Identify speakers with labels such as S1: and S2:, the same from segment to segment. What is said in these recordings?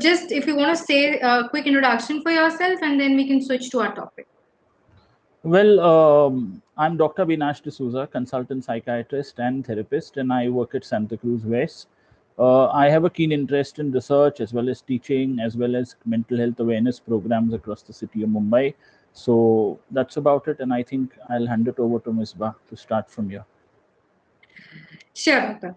S1: just if you want to say a quick introduction for yourself, and then we can switch to our topic.
S2: Well, I'm Dr. Binash D'Souza, consultant psychiatrist and therapist, and I work at Santa Cruz West. I have a keen interest in research as well as teaching, as well as mental health awareness programs across the city of Mumbai. So that's about it, and I think I'll hand it over to Ms. Bach to start from here.
S1: Sure, doctor.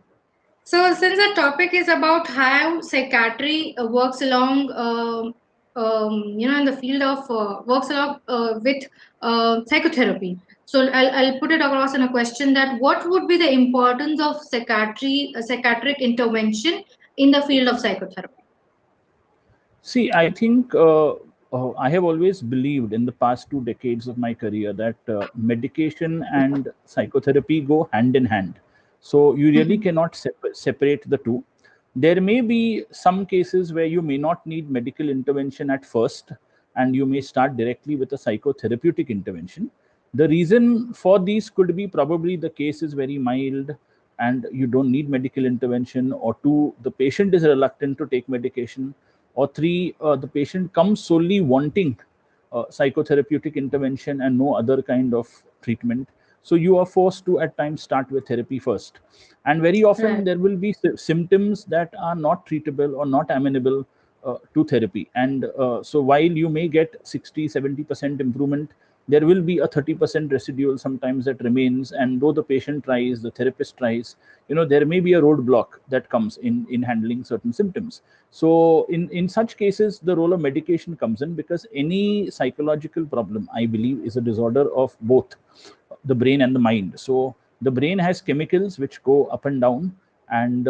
S1: So, since the topic is about how psychiatry works along, in the field of works along with psychotherapy. So, I'll put it across in a question that what would be the importance of psychiatric intervention in the field of psychotherapy?
S2: See, I think I have always believed in the past 2 decades of my career that medication and psychotherapy go hand in hand. So you really cannot separate the two. There may be some cases where you may not need medical intervention at first, and you may start directly with a psychotherapeutic intervention. The reason for these could be probably the case is very mild and you don't need medical intervention, or two, the patient is reluctant to take medication, or three, the patient comes solely wanting psychotherapeutic intervention and no other kind of treatment. So you are forced to at times start with therapy first, and very often
S1: Right.
S2: there will be symptoms that are not treatable or not amenable to therapy. And so while you may get 60-70% improvement, there will be a 30% residual sometimes that remains, and though the patient tries, the therapist tries, there may be a roadblock that comes in handling certain symptoms. So in such cases, the role of medication comes in, because any psychological problem, I believe, is a disorder of both the brain and the mind. So the brain has chemicals which go up and down, and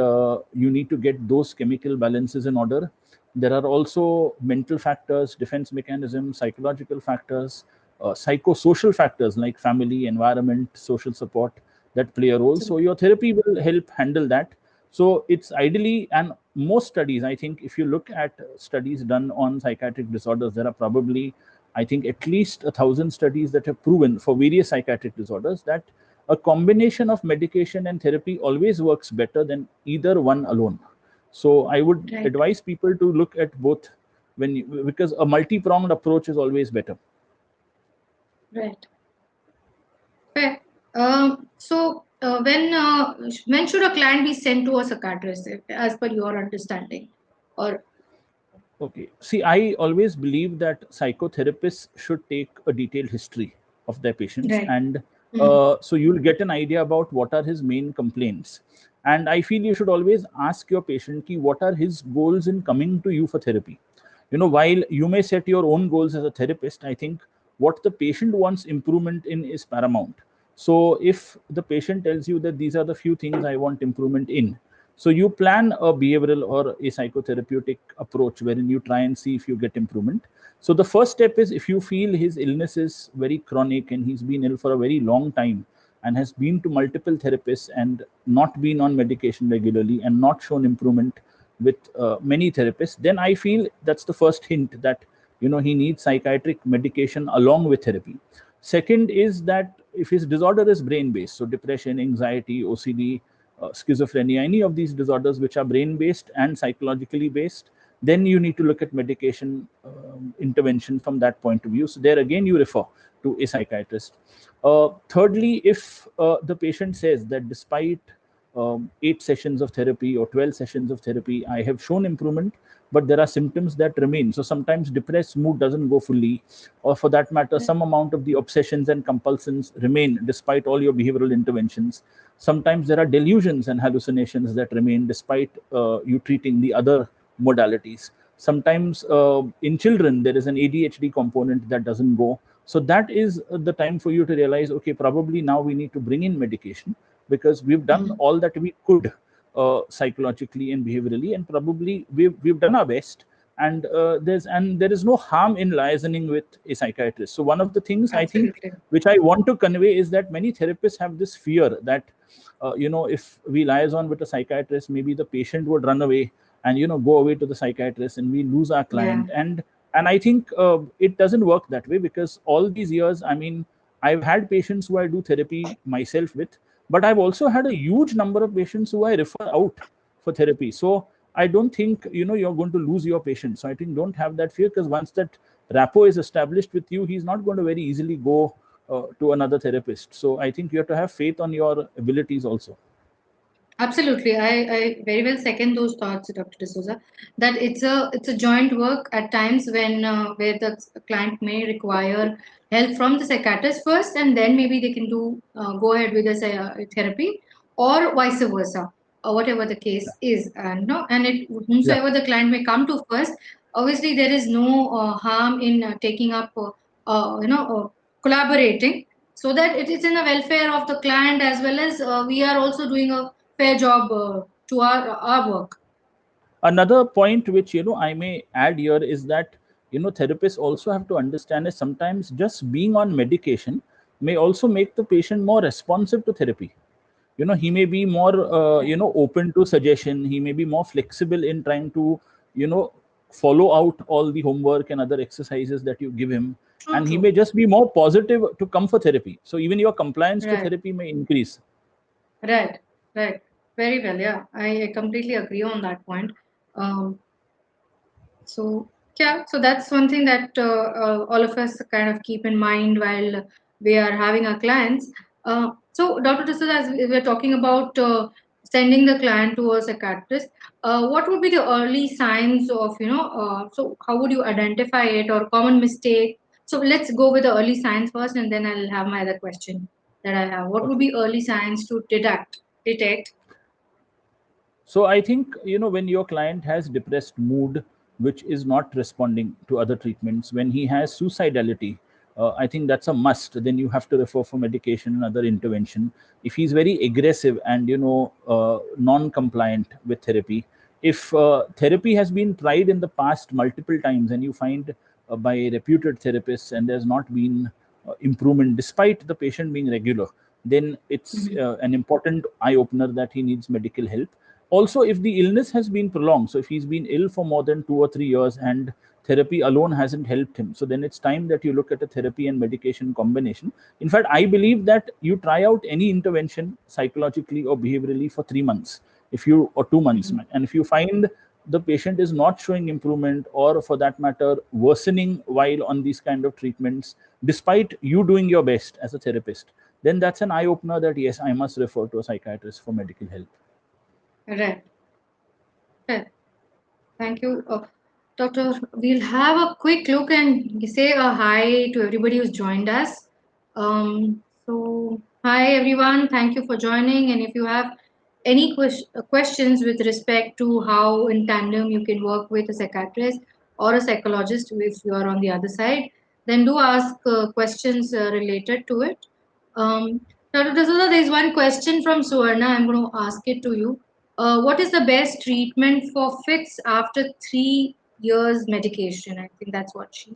S2: you need to get those chemical balances in order. There are also mental factors, defense mechanisms, psychological factors, psychosocial factors like family, environment, social support that play a role. So your therapy will help handle that. So it's ideally, and most studies, I think, if you look at studies done on psychiatric disorders, there are probably, I think, at least 1,000 studies that have proven for various psychiatric disorders that a combination of medication and therapy always works better than either one alone. So I would
S1: Right.
S2: advise people to look at both because a multi-pronged approach is always better.
S1: Right. Fair. When should a client be sent to a psychiatrist, as per your understanding, or
S2: Okay. See, I always believe that psychotherapists should take a detailed history of their patients,
S1: right?
S2: and
S1: Mhm.
S2: so you'll get an idea about what are his main complaints. And I feel you should always ask your patient, ki, what are his goals in coming to you for therapy? While you may set your own goals as a therapist, I think what the patient wants improvement in is paramount. So if the patient tells you that these are the few things I want improvement in, so you plan a behavioral or a psychotherapeutic approach wherein you try and see if you get improvement. So the first step is, if you feel his illness is very chronic and he's been ill for a very long time and has been to multiple therapists and not been on medication regularly and not shown improvement with many therapists, then I feel that's the first hint that he needs psychiatric medication along with therapy. Second is that if his disorder is brain based, so depression, anxiety, OCD, schizophrenia, any of these disorders which are brain based and psychologically based, then you need to look at medication intervention from that point of view. So there again you refer to a psychiatrist. Thirdly, if the patient says that despite 8 sessions of therapy or 12 sessions of therapy, I have shown improvement, but there are symptoms that remain. So sometimes depressed mood doesn't go fully, or for that matter, some amount of the obsessions and compulsions remain despite all your behavioral interventions. Sometimes there are delusions and hallucinations that remain despite you treating the other modalities. Sometimes in children, there is an ADHD component that doesn't go. So that is the time for you to realize, okay, probably now we need to bring in medication, because we've done all that we could psychologically and behaviorally, and probably we've done our best. And there is no harm in liaisoning with a psychiatrist. So one of the things I think
S1: Absolutely.
S2: which I want to convey is that many therapists have this fear that if we liaison with a psychiatrist, maybe the patient would run away and go away to the psychiatrist, and we lose our
S1: Yeah.
S2: client. And I think it doesn't work that way, because all these years, I mean, I've had patients who I do therapy myself with, but I've also had a huge number of patients who I refer out for therapy. So I don't think you're going to lose your patient. So I think don't have that fear, because once that rapport is established with you, he's not going to very easily go to another therapist. So I think you have to have faith on your abilities also.
S1: Absolutely, I very well second those thoughts, Dr. D'Souza. That it's a joint work at times when where the client may require help from the psychiatrist first, and then maybe they can do go ahead with the therapy, or vice versa, or whatever the case is. And no, and it
S2: Yeah.
S1: whomsoever the client may come to first, obviously there is no harm in taking up, collaborating, so that it is in the welfare of the client, as well as we are also doing a fair job to our work.
S2: Another point which I may add here is that therapists also have to understand is sometimes just being on medication may also make the patient more responsive to therapy. He may be more
S1: Right.
S2: open to suggestion. He may be more flexible in trying to you know follow out all the homework and other exercises that you give him,
S1: True,
S2: and he
S1: true.
S2: may just be more positive to come for therapy. So even your compliance to
S1: Right,
S2: therapy may increase.
S1: right, right. Very well. Yeah, I completely agree on that point. Um, so yeah, so that's one thing that all of us kind of keep in mind while we are having our clients. So, Dr. D'Souza, as we were talking about sending the client to a psychiatrist, what would be the early signs of, so how would you identify it, or common mistake? So let's go with the early signs first, and then I'll have my other question that I have. What would
S2: Okay.
S1: be early signs to detect?
S2: So I think when your client has depressed mood, which is not responding to other treatments, when he has suicidality, I think that's a must. Then you have to refer for medication and other intervention. If he's very aggressive and non-compliant with therapy, if therapy has been tried in the past multiple times and you find by reputed therapists and there's not been improvement despite the patient being regular, then it's
S1: Mhm.
S2: an important eye opener that he needs medical help. Also, if the illness has been prolonged, so if he's been ill for more than 2 or 3 years and therapy alone hasn't helped him, so then it's time that you look at a therapy and medication combination. In fact, I believe that you try out any intervention psychologically or behaviorally for 3 months, if you or 2 months,
S1: Mhm.
S2: and if you find the patient is not showing improvement, or for that matter worsening while on these kind of treatments, despite you doing your best as a therapist, then that's an eye opener that yes, I must refer to a psychiatrist for medical help.
S1: Right. Right. Thank you, Doctor. We'll have a quick look and say a hi to everybody who's joined us. Hi everyone. Thank you for joining. And if you have any questions with respect to how in tandem you can work with a psychiatrist or a psychologist, if you are on the other side, then do ask questions related to it. Um, Dr. D'Souza, there is one question from Suvarna. I'm going to ask it to you. What is the best treatment for fits after 3 years medication? I think that's what she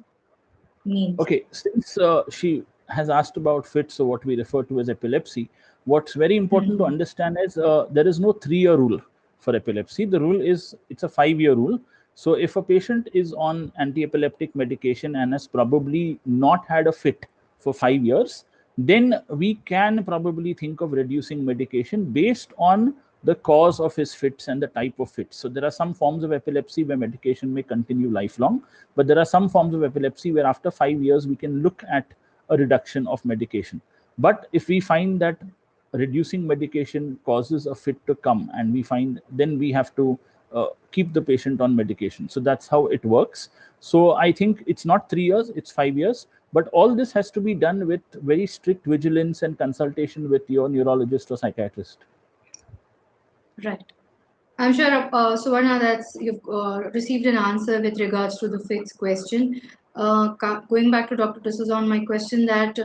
S1: means.
S2: Okay, since she has asked about fits, or what we refer to as epilepsy, what's very important to
S1: Mhm.
S2: understand is there is no 3 year rule for epilepsy. The rule is it's a 5 year rule. So if a patient is on anti epileptic medication and has probably not had a fit for 5 years, then we can probably think of reducing medication based on the cause of his fits and the type of fits. So there are some forms of epilepsy where medication may continue lifelong, but there are some forms of epilepsy where after 5 years we can look at a reduction of medication. But if we find that reducing medication causes a fit to come, and we find, then we have to keep the patient on medication. So that's how it works. So I think it's not 3 years, it's 5 years. But all this has to be done with very strict vigilance and consultation with your neurologist or psychiatrist.
S1: Right. I'm sure, Suvarna, that's you've received an answer with regards to the fits question. Going back to Dr. D'Souza on my question, that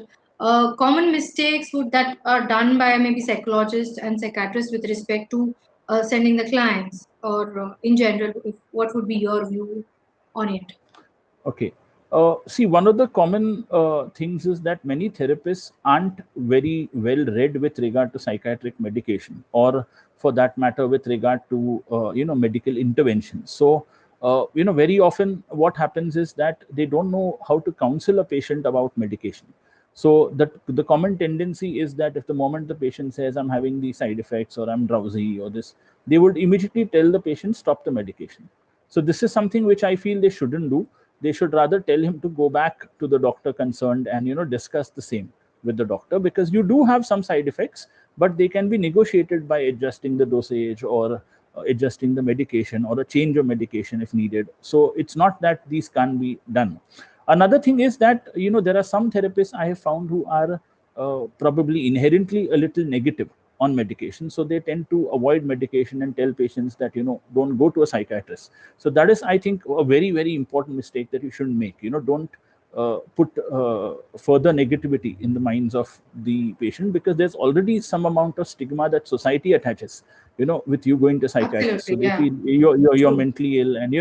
S1: common mistakes that are done by maybe psychologists and psychiatrists with respect to sending the clients, or in general, what would be your view on it?
S2: Okay. See, one of the common things is that many therapists aren't very well read with regard to psychiatric medication, or for that matter, with regard to medical intervention. So, very often what happens is that they don't know how to counsel a patient about medication. So that the common tendency is that if the moment the patient says I'm having these side effects or I'm drowsy or this, they would immediately tell the patient stop the medication. So this is something which I feel they shouldn't do. They should rather tell him to go back to the doctor concerned and discuss the same with the doctor, because you do have some side effects, but they can be negotiated by adjusting the dosage or adjusting the medication or a change of medication if needed. So it's not that these can't be done. Another thing is that there are some therapists I have found who are probably inherently a little negative on medication, so they tend to avoid medication and tell patients that don't go to a psychiatrist. So that is, I think, a very, very important mistake that you shouldn't make. Don't put further negativity in the minds of the patient, because there's already some amount of stigma that society attaches with you going to psychiatrist. So
S1: Absolutely,
S2: they
S1: yeah.
S2: feel you're
S1: True.
S2: mentally ill, and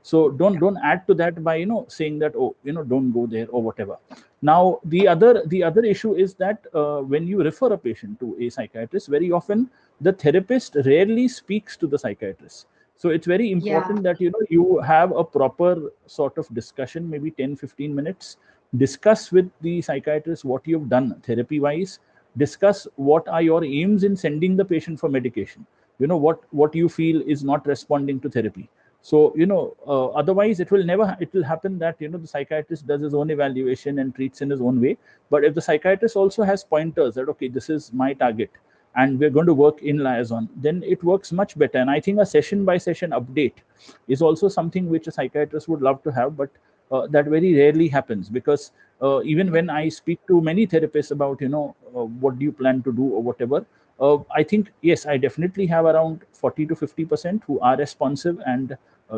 S2: so don't add to that by saying that, oh, don't go there or whatever. Now the other issue is that when you refer a patient to a psychiatrist, very often the therapist rarely speaks to the psychiatrist. So it's very
S1: Yeah.
S2: important that you have a proper sort of discussion, maybe 10-15 minutes. Discuss with the psychiatrist what you've done therapy wise. Discuss what are your aims in sending the patient for medication. What you feel is not responding to therapy. So otherwise it will happen that the psychiatrist does his own evaluation and treats in his own way. But if the psychiatrist also has pointers that, okay, this is my target and we're going to work in liaison, then it works much better. And I think a session by session update is also something which a psychiatrist would love to have, but that very rarely happens, because even when I speak to many therapists about what do you plan to do or whatever, I think, yes, I definitely have around 40 to 50% who are responsive and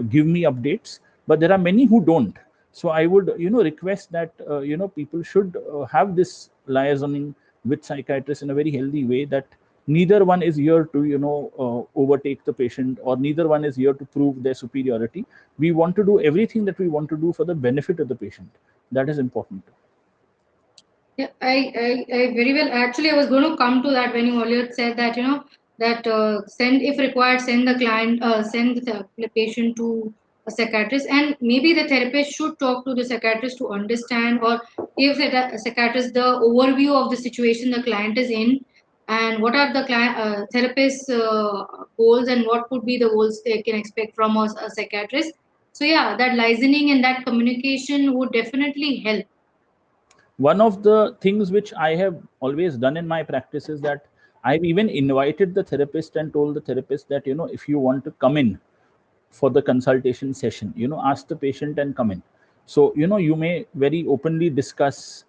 S2: give me updates, but there are many who don't. So I would request that people should have this liaisoning with psychiatrists in a very healthy way, that neither one is here to overtake the patient, or neither one is here to prove their superiority. We want to do everything that we want to do for the benefit of the patient. That is important.
S1: Yeah, I very well. Actually, I was going to come to that when you earlier said that that send, if required, send the client, send the patient to a psychiatrist, and maybe the therapist should talk to the psychiatrist to understand or give the psychiatrist the overview of the situation the client is in, and what are the client therapist's goals, and what could be the goals they can expect from a psychiatrist. So yeah, that listening and that communication would definitely help.
S2: One of the things which I have always done in my practice is that I've even invited the therapist and told the therapist that if you want to come in for the consultation session, ask the patient and come in. So you may very openly discuss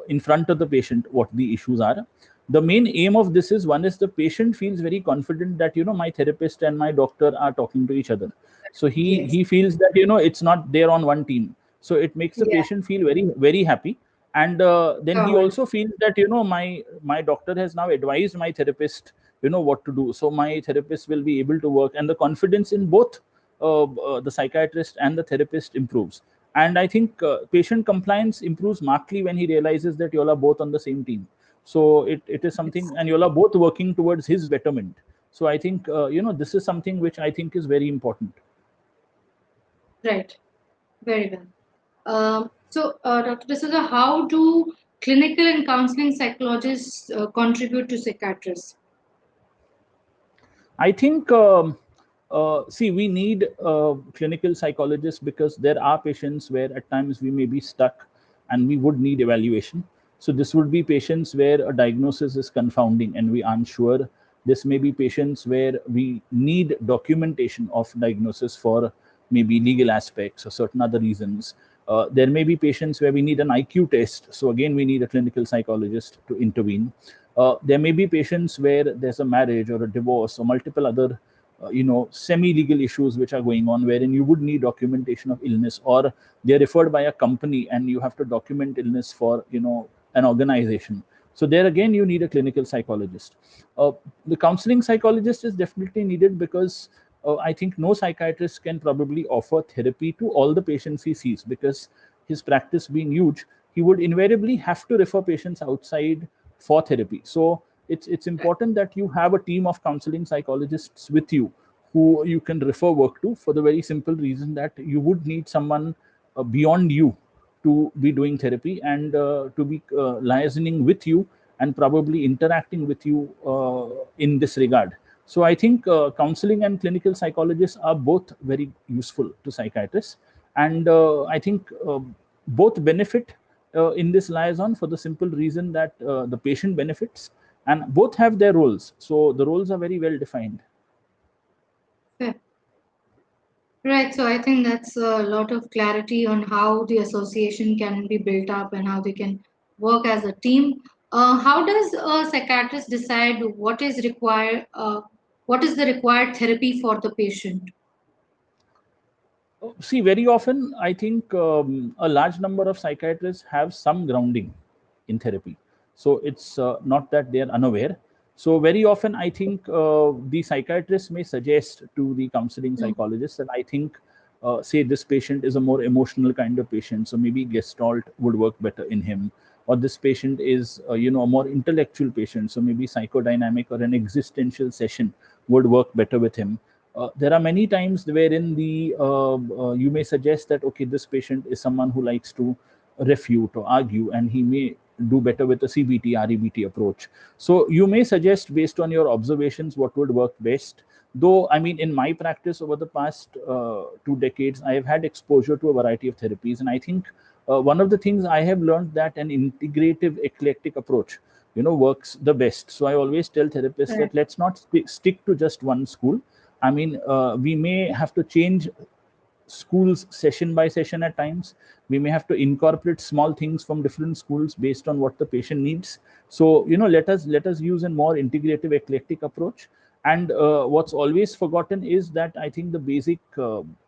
S2: in front of the patient what the issues are. The main aim of this is, one is the patient feels very confident that my therapist and my doctor are talking to each other. So he
S1: Yes.
S2: he feels that it's not there on one team. So it makes the
S1: Yeah.
S2: patient feel very, very happy. And then he
S1: Covered.
S2: also feels that my doctor has now advised my therapist what to do, so my therapist will be able to work, and the confidence in both the psychiatrist and the therapist improves. And I think patient compliance improves markedly when he realizes that you all are both on the same team. So it is something, and you all are both working towards his betterment. So I think this is something which I think is very important.
S1: Right. Very well. Dr. D'Souza, how do clinical and counseling psychologists contribute to psychiatrists?
S2: I think, see, we need clinical psychologists, because there are patients where at times we may be stuck and we would need evaluation. So, this would be patients where a diagnosis is confounding and we aren't sure. This may be patients where we need documentation of diagnosis for maybe legal aspects or certain other reasons. There may be patients where we need an IQ test. So, again, we need a clinical psychologist to intervene. There may be patients where there's a marriage or a divorce or multiple other semi-legal issues which are going on, wherein you would need documentation of illness, or they're referred by a company and you have to document illness for an organization. So there again you need a clinical psychologist. The counseling psychologist is definitely needed, because I think no psychiatrist can probably offer therapy to all the patients he sees, because his practice being huge, he would invariably have to refer patients outside for therapy. So it's important that you have a team of counseling psychologists with you who you can refer work to, for the very simple reason that you would need someone beyond you to be doing therapy and to be liaising with you and probably interacting with you in this regard. So I think counseling and clinical psychologists are both very useful to psychiatrists, and I think both benefit in this liaison for the simple reason that the patient benefits, and both have their roles. So the roles are very well defined.
S1: Fair. Right. So I think that's a lot of clarity on how the association can be built up and how they can work as a team. How does a psychiatrist decide what is required? What is the required therapy for the patient?
S2: See, very often, I think a large number of psychiatrists have some grounding in therapy. So it's not that they are unaware. So very often, I think the psychiatrist may suggest to the counseling
S1: Mm.
S2: psychologist that I think, say, this patient is a more emotional kind of patient, so maybe Gestalt would work better in him. Or this patient is, a more intellectual patient, so maybe psychodynamic or an existential session would work better with him. There are many times wherein you may suggest that okay, this patient is someone who likes to refute or argue, and he may do better with a CBT REBT approach. So you may suggest based on your observations what would work best. Though I mean, in my practice over the past 2 decades, I have had exposure to a variety of therapies, and I think one of the things I have learned that an integrative eclectic approach works the best. So I always tell therapists
S1: Correct.
S2: that let's not stick to just one school. I mean, we may have to change schools session by session at times. We may have to incorporate small things from different schools based on what the patient needs. So let us use a more integrative eclectic approach. And what's always forgotten is that I think the basic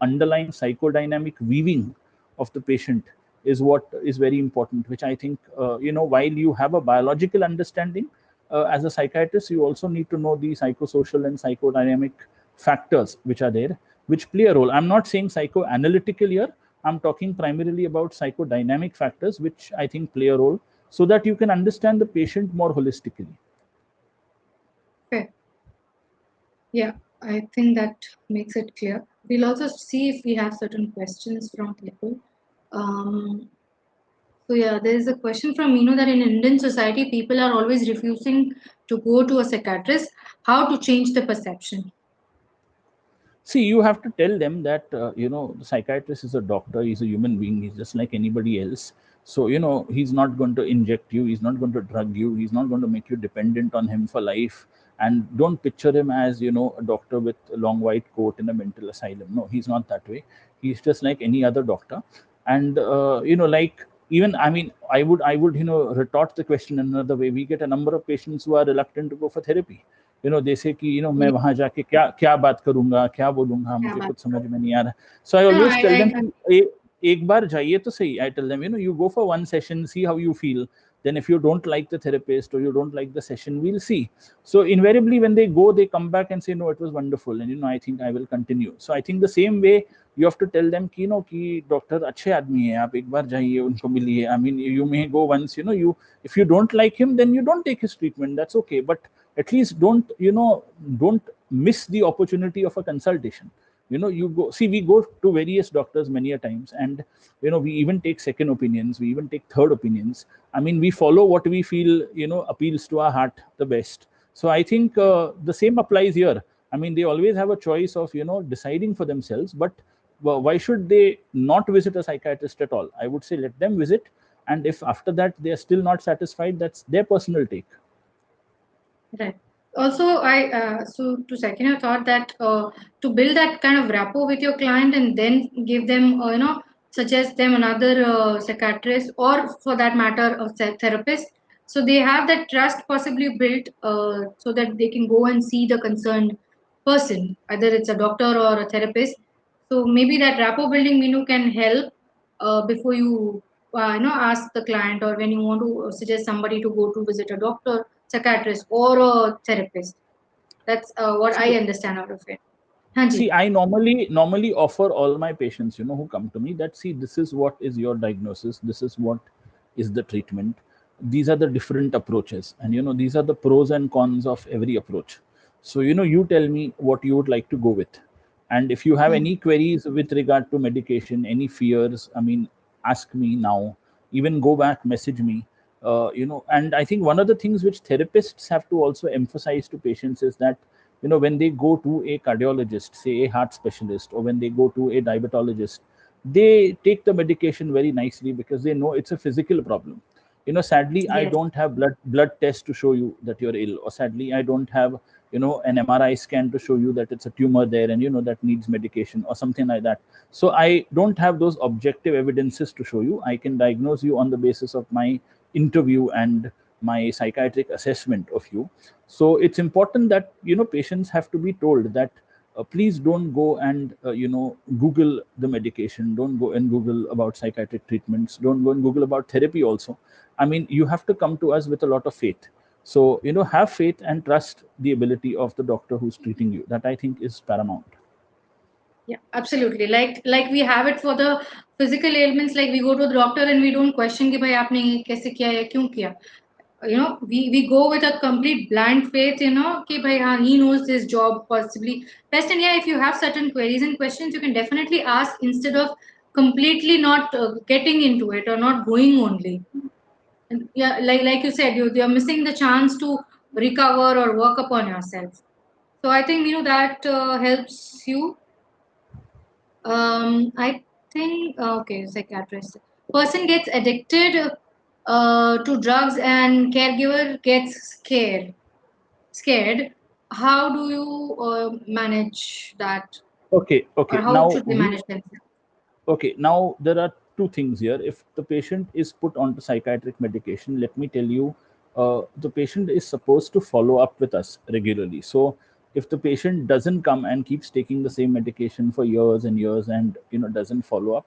S2: underlying psychodynamic weaving of the patient is what is very important, which I think while you have a biological understanding as a psychiatrist, you also need to know the psychosocial and psychodynamic factors which are there, which play a role. I'm not saying psychoanalytical here. I'm talking primarily about psychodynamic factors, which I think play a role, so that you can understand the patient more holistically.
S1: Fair. Yeah, I think that makes it clear. We'll also see if we have certain questions from people. Um, so yeah, there is a question from that in Indian society, people are always refusing to go to a psychiatrist. How to change the perception?
S2: See, you have to tell them that the psychiatrist is a doctor. He's a human being. He's just like anybody else. So he's not going to inject you. He's not going to drug you. He's not going to make you dependent on him for life. And don't picture him as a doctor with a long white coat in a mental asylum. No, he's not that way. He's just like any other doctor. And like, even I mean, I would retort the question in another way. We get a number of patients who are reluctant to go for therapy. They say कि मैं
S1: Yeah,
S2: वहां जाके क्या क्या बात करूंगा, क्या बोलूंगा,
S1: yeah,
S2: मुझे
S1: but
S2: कुछ समझ में नहीं आ रहा. So I
S1: no,
S2: always tell them कि एक बार जाइए तो सही. I tell them, you go for one session, see how you feel. Then if you don't like the therapist or you don't like the session, we'll see. So invariably when they go, they come back and say, no, it was wonderful, and I think I will continue. So I think the same way you have to tell them कि doctor अच्छे आदमी है, आप एक बार जाइए, उनको मिलिए. I mean, you may go once, you if you don't like him, then you don't take his treatment. That's okay, but at least don't miss the opportunity of a consultation. You go, see, we go to various doctors many a times, and we even take second opinions, we even take third opinions. I mean, we follow what we feel appeals to our heart the best. So I think the same applies here. I mean, they always have a choice of deciding for themselves, but why should they not visit a psychiatrist at all? I would say let them visit, and if after that they are still not satisfied, that's their personal take.
S1: right. Also, so to second your thought that to build that kind of rapport with your client and then give them, suggest them another psychiatrist or for that matter, a therapist. So they have that trust possibly built so that they can go and see the concerned person, either it's a doctor or a therapist. So maybe that rapport building menu can help before you, ask the client or when you want to suggest somebody to go to visit a doctor, psychiatrist, or a therapist. That's what I
S2: See,
S1: understand out of it. Hanji.
S2: See, I normally offer all my patients, who come to me, that see, this is what is your diagnosis, this is what is the treatment, these are the different approaches, and these are the pros and cons of every approach. So you tell me what you would like to go with, and if you have
S1: Hmm.
S2: any queries with regard to medication, any fears, I mean, ask me now, even go back, message me. And I think one of the things which therapists have to also emphasize to patients is that, when they go to a cardiologist, say a heart specialist, or when they go to a diabetologist, they take the medication very nicely because they know it's a physical problem. Sadly, I
S1: Yes.
S2: don't have blood test to show you that you're ill, or sadly, I don't have an MRI scan to show you that it's a tumor there, and that needs medication or something like that. So I don't have those objective evidences to show you. I can diagnose you on the basis of my interview and my psychiatric assessment of you. So it's important that patients have to be told that, please don't go and Google the medication, don't go and Google about psychiatric treatments, don't go and Google about therapy also. I mean, you have to come to us with a lot of faith. So have faith and trust the ability of the doctor who's treating you. That, I think, is paramount.
S1: Yeah, absolutely. Like we have it for the physical ailments. Like we go to the doctor and we don't question कि भाई आपने ये कैसे किया या क्यों किया. We go with a complete blind faith. कि भाई हाँ, he knows this job possibly best. And yeah, if you have certain queries and questions, you can definitely ask instead of completely not getting into it or not going only. And yeah, like you said, you're missing the chance to recover or work upon yourself. So I think that helps you. I think okay, psychiatrist. Person gets addicted to drugs and caregiver gets scared. Scared. How do you manage that,
S2: Okay,
S1: or
S2: okay.
S1: how
S2: Now
S1: should they
S2: we
S1: manage themselves?
S2: Okay, now there are two things here. If the patient is put onto psychiatric medication, let me tell you, the patient is supposed to follow up with us regularly. So if the patient doesn't come and keeps taking the same medication for years and years and doesn't follow up,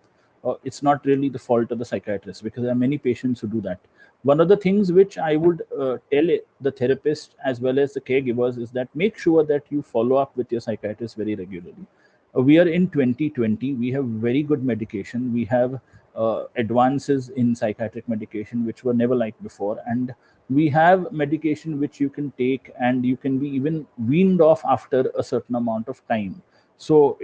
S2: it's not really the fault of the psychiatrist, because there are many patients who do that. One of the things which I would tell the therapist as well as the caregivers is that make sure that you follow up with your psychiatrist very regularly. We are in 2020. We have very good medication. We have advances in psychiatric medication which were never like before, and we have medication which you can take and you can be even weaned off after a certain amount of time. So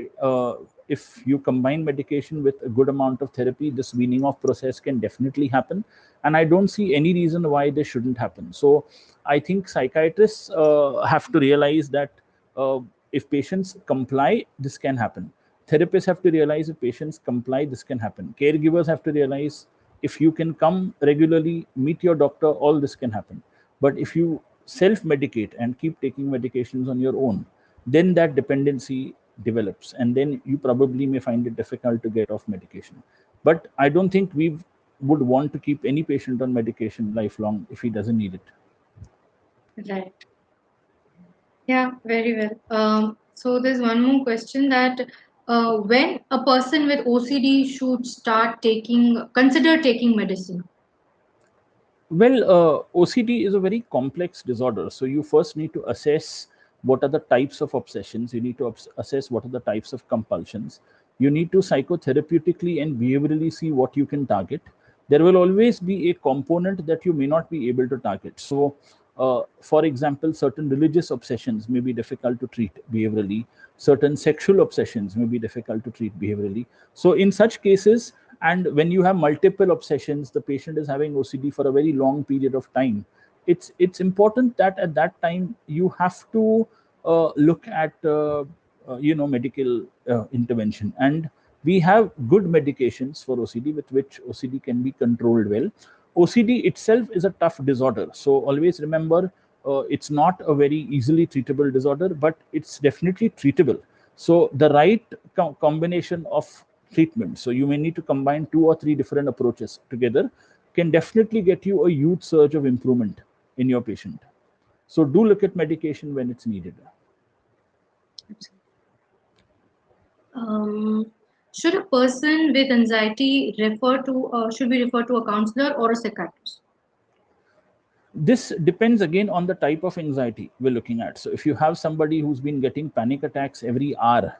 S2: if you combine medication with a good amount of therapy, this weaning off process can definitely happen, and I don't see any reason why this shouldn't happen. So I think psychiatrists have to realize that uh, if patients comply, this can happen. Therapists have to realize if patients comply, this can happen. Caregivers have to realize if you can come regularly, meet your doctor, all this can happen. But if you self medicate and keep taking medications on your own, then that dependency develops, and then you probably may find it difficult to get off medication. But I don't think we would want to keep any patient on medication lifelong if he doesn't need it.
S1: Right. Yeah, very well. So there's one more question that when a person with OCD should consider taking medicine.
S2: Well, OCD is a very complex disorder. So you first need to assess what are the types of obsessions. You need to assess what are the types of compulsions. You need to psychotherapeutically and behaviorally see what you can target. There will always be a component that you may not be able to target. So, for example, certain religious obsessions may be difficult to treat behaviorally. Certain sexual obsessions may be difficult to treat behaviorally. So, in such cases, and when you have multiple obsessions, the patient is having OCD for a very long period of time, it's important that at that time you have to look at medical intervention. And we have good medications for OCD with which OCD can be controlled well. OCD itself is a tough disorder, so always remember, it's not a very easily treatable disorder, but it's definitely treatable. So the right combination of treatment, so you may need to combine 2 or 3 different approaches together, can definitely get you a huge surge of improvement in your patient. So do look at medication when it's needed.
S1: Um, should a person with anxiety should be referred to a counselor or a psychiatrist?
S2: This depends again on the type of anxiety we're looking at. So if you have somebody who's been getting panic attacks every hour,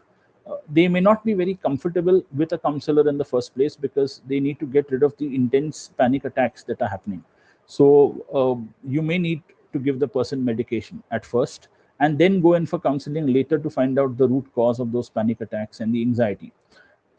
S2: they may not be very comfortable with a counselor in the first place, because they need to get rid of the intense panic attacks that are happening. So you may need to give the person medication at first and then go in for counseling later to find out the root cause of those panic attacks and the anxiety.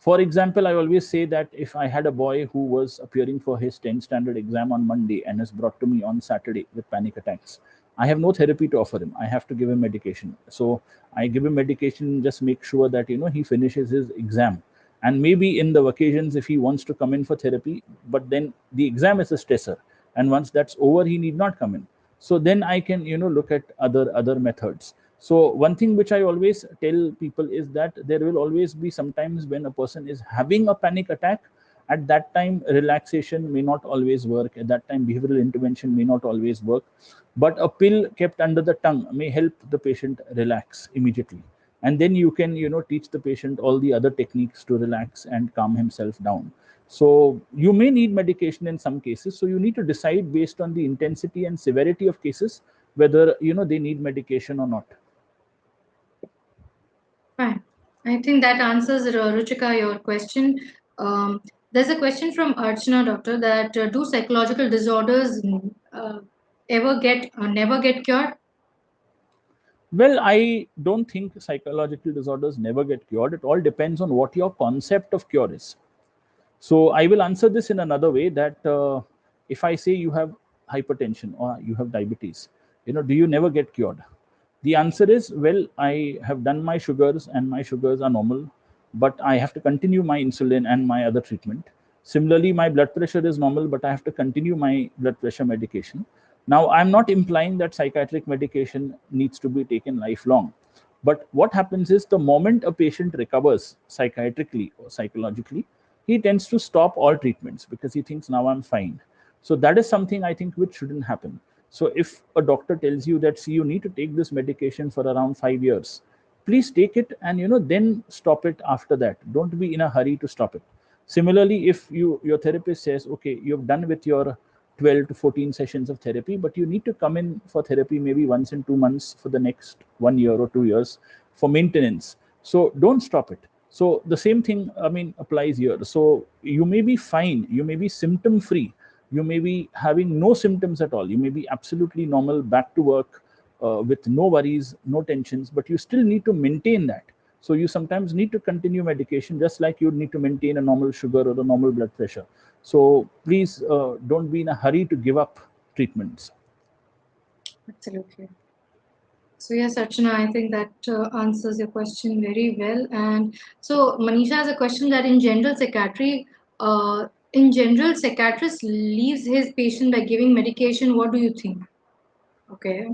S2: For example, I always say that if I had a boy who was appearing for his 10th standard exam on Monday and is brought to me on Saturday with panic attacks, I have no therapy to offer him. I have to give him medication. So I give him medication, just make sure that he finishes his exam. And maybe in the occasions, if he wants to come in for therapy, but then the exam is a stressor, and once that's over, he need not come in. So then I can look at other methods. So one thing which I always tell people is that there will always be sometimes when a person is having a panic attack. At that time, relaxation may not always work. At that time, behavioral intervention may not always work. But a pill kept under the tongue may help the patient relax immediately. And then you can teach the patient all the other techniques to relax and calm himself down. So you may need medication in some cases. So you need to decide based on the intensity and severity of cases whether they need medication or not.
S1: Fine. I think that answers, Ruchika, your question. There's a question from Archana, doctor, that do psychological disorders uh, ever get or never get cured?
S2: Well, I don't think psychological disorders never get cured. It all depends on what your concept of cure is. So I will answer this in another way that if I say you have hypertension or you have diabetes, do you never get cured? The answer is, well, I have done my sugars and my sugars are normal, but I have to continue my insulin and my other treatment. Similarly, my blood pressure is normal, but I have to continue my blood pressure medication. Now, I'm not implying that psychiatric medication needs to be taken lifelong. But what happens is the moment a patient recovers psychiatrically or psychologically, he tends to stop all treatments because he thinks now I'm fine. So that is something I think which shouldn't happen. So if a doctor tells you that, see, you need to take this medication for around 5 years, please take it and then stop it after that. Don't be in a hurry to stop it. Similarly, if your therapist says, okay, you've done with your 12 to 14 sessions of therapy, but you need to come in for therapy maybe once in 2 months for the next 1 year or 2 years for maintenance. So don't stop it. So the same thing, I mean, applies here. So you may be fine, you may be symptom free, you may be having no symptoms at all, you may be absolutely normal, back to work with no worries, no tensions, but you still need to maintain that. So you sometimes need to continue medication just like you need to maintain a normal sugar or a normal blood pressure. So please don't be in a hurry to give up treatments.
S1: Absolutely. So yes, Archana, I think that answers your question very well. And so Manisha has a question that in general, psychiatrist leaves his patient by giving medication. What do you think? Okay.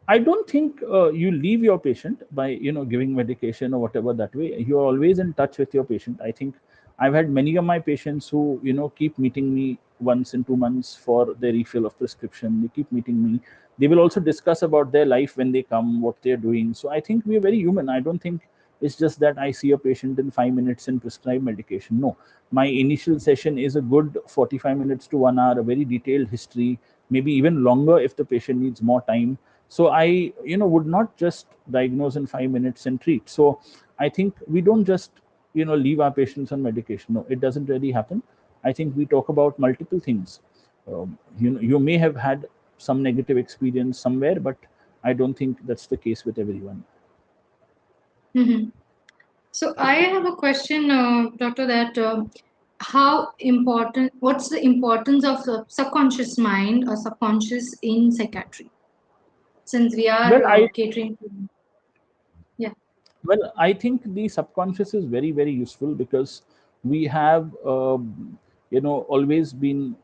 S2: I don't think you leave your patient by giving medication or whatever. That way, you are always in touch with your patient. I think I've had many of my patients who keep meeting me once in 2 months for their refill of prescription. They keep meeting me. They will also discuss about their life when they come, what they're doing. So I think we are very human. I don't think it's just that I see a patient in 5 minutes and prescribe medication. No, my initial session is a good 45 minutes to 1 hour, a very detailed history, maybe even longer if the patient needs more time. So I would not just diagnose in 5 minutes and treat. So I think we don't just leave our patients on medication. No, it doesn't really happen. I think we talk about multiple things. You may have had some negative experience somewhere, but I don't think that's the case with everyone.
S1: Mhm. So I have a question, doctor, that what's the importance of the subconscious mind or subconscious in psychiatry? Since we are
S2: well i
S1: catering to, yeah.
S2: Well, I think the subconscious is very, very useful because we have, always been,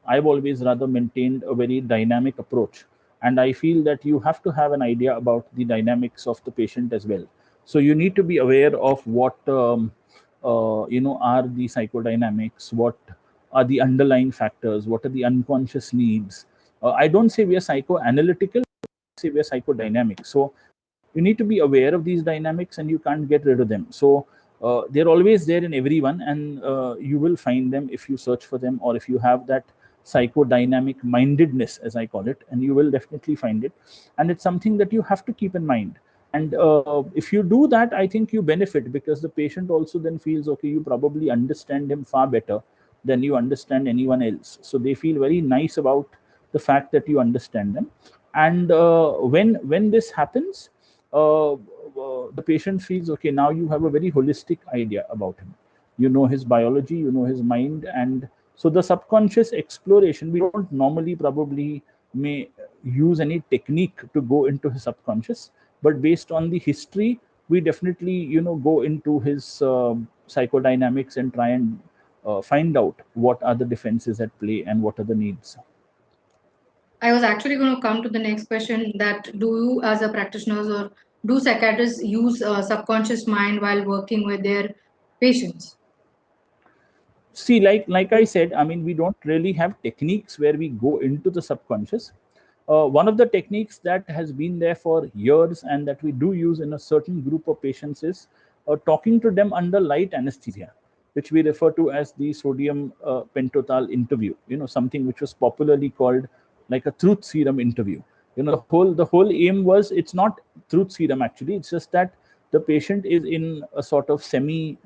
S2: I've always rather maintained a very dynamic approach. And I feel that you have to have an idea about the dynamics of the patient as well. So you need to be aware of what, are the psychodynamics, what are the underlying factors, what are the unconscious needs. I don't say we are psychoanalytical, I say we are psychodynamic. So you need to be aware of these dynamics and you can't get rid of them. So they're always there in everyone, and you will find them if you search for them, or if you have that psychodynamic mindedness, as I call it, and you will definitely find it. And it's something that you have to keep in mind. And if you do that, I think you benefit, because the patient also then feels, okay, you probably understand him far better than you understand anyone else. So they feel very nice about the fact that you understand them. And when this happens, the patient feels, okay, now you have a very holistic idea about him. You know his biology, you know his mind. And so the subconscious exploration, we don't normally probably may use any technique to go into his subconscious, but based on the history, we definitely, go into his psychodynamics and try and find out what are the defenses at play and what are the needs.
S1: I was actually going to come to the next question, that do you as a practitioners or do psychiatrists use subconscious mind while working with their patients?
S2: See, like I said, I mean, we don't really have techniques where we go into the subconscious. One of the techniques that has been there for years and that we do use in a certain group of patients is talking to them under light anesthesia, which we refer to as the sodium pentothal interview. Something which was popularly called like a truth serum interview. The whole aim was, it's not truth serum actually. It's just that the patient is in a sort of semi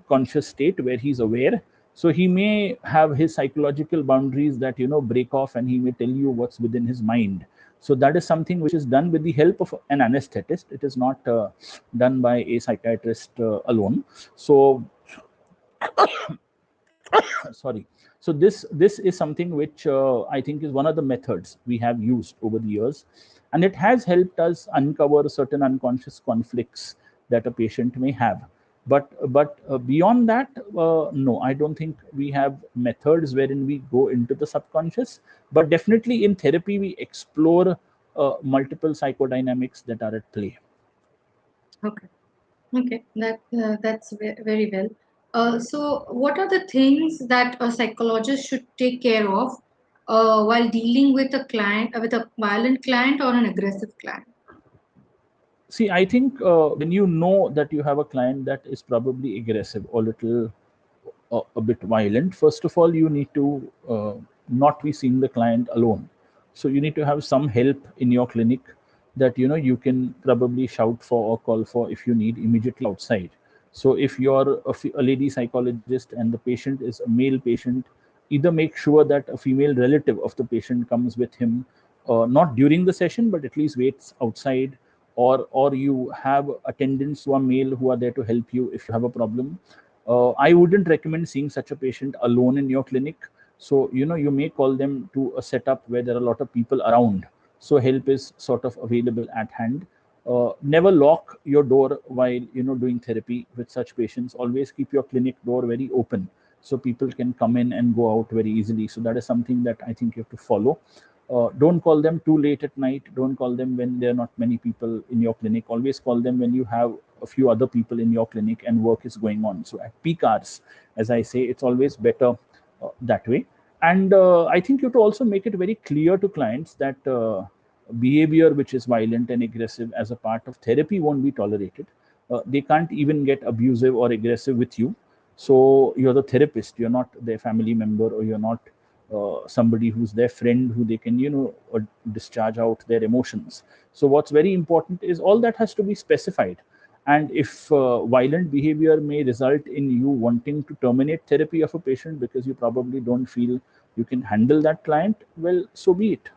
S2: conscious state where he's aware, so he may have his psychological boundaries that break off, and he may tell you what's within his mind. So that is something which is done with the help of an anesthetist. It is not done by a psychiatrist alone. So sorry. So this is something which I think is one of the methods we have used over the years, and it has helped us uncover certain unconscious conflicts that a patient may have. But beyond that, no, I don't think we have methods wherein we go into the subconscious. But definitely in therapy, we explore multiple psychodynamics that are at play.
S1: Okay. Okay, that's very well. So, what are the things that a psychologist should take care of while dealing with a client, with a violent client or an aggressive client?
S2: See, I think when you know that you have a client that is probably aggressive or little a bit violent, first of all, you need to not be seeing the client alone. So you need to have some help in your clinic that you can probably shout for or call for if you need immediately outside. So if you're a lady psychologist and the patient is a male patient, either make sure that a female relative of the patient comes with him, not during the session, but at least waits outside, or you have attendants who are male who are there to help you if you have a problem. I wouldn't recommend seeing such a patient alone in your clinic. So you may call them to a setup where there are a lot of people around, so help is sort of available at hand. Never lock your door while doing therapy with such patients. Always keep your clinic door very open so people can come in and go out very easily. So that is something that I think you have to follow. Don't call them too late at night. Don't call them when there are not many people in your clinic. Always call them when you have a few other people in your clinic and work is going on. So at peak hours, as I say, it's always better that way. And I think you have to also make it very clear to clients that behavior which is violent and aggressive as a part of therapy won't be tolerated. They can't even get abusive or aggressive with you. So you're the therapist, you're not their family member, or you're not somebody who's their friend who they can discharge out their emotions. So what's very important is all that has to be specified. And if violent behavior may result in you wanting to terminate therapy of a patient because you probably don't feel you can handle that client, well, so be it.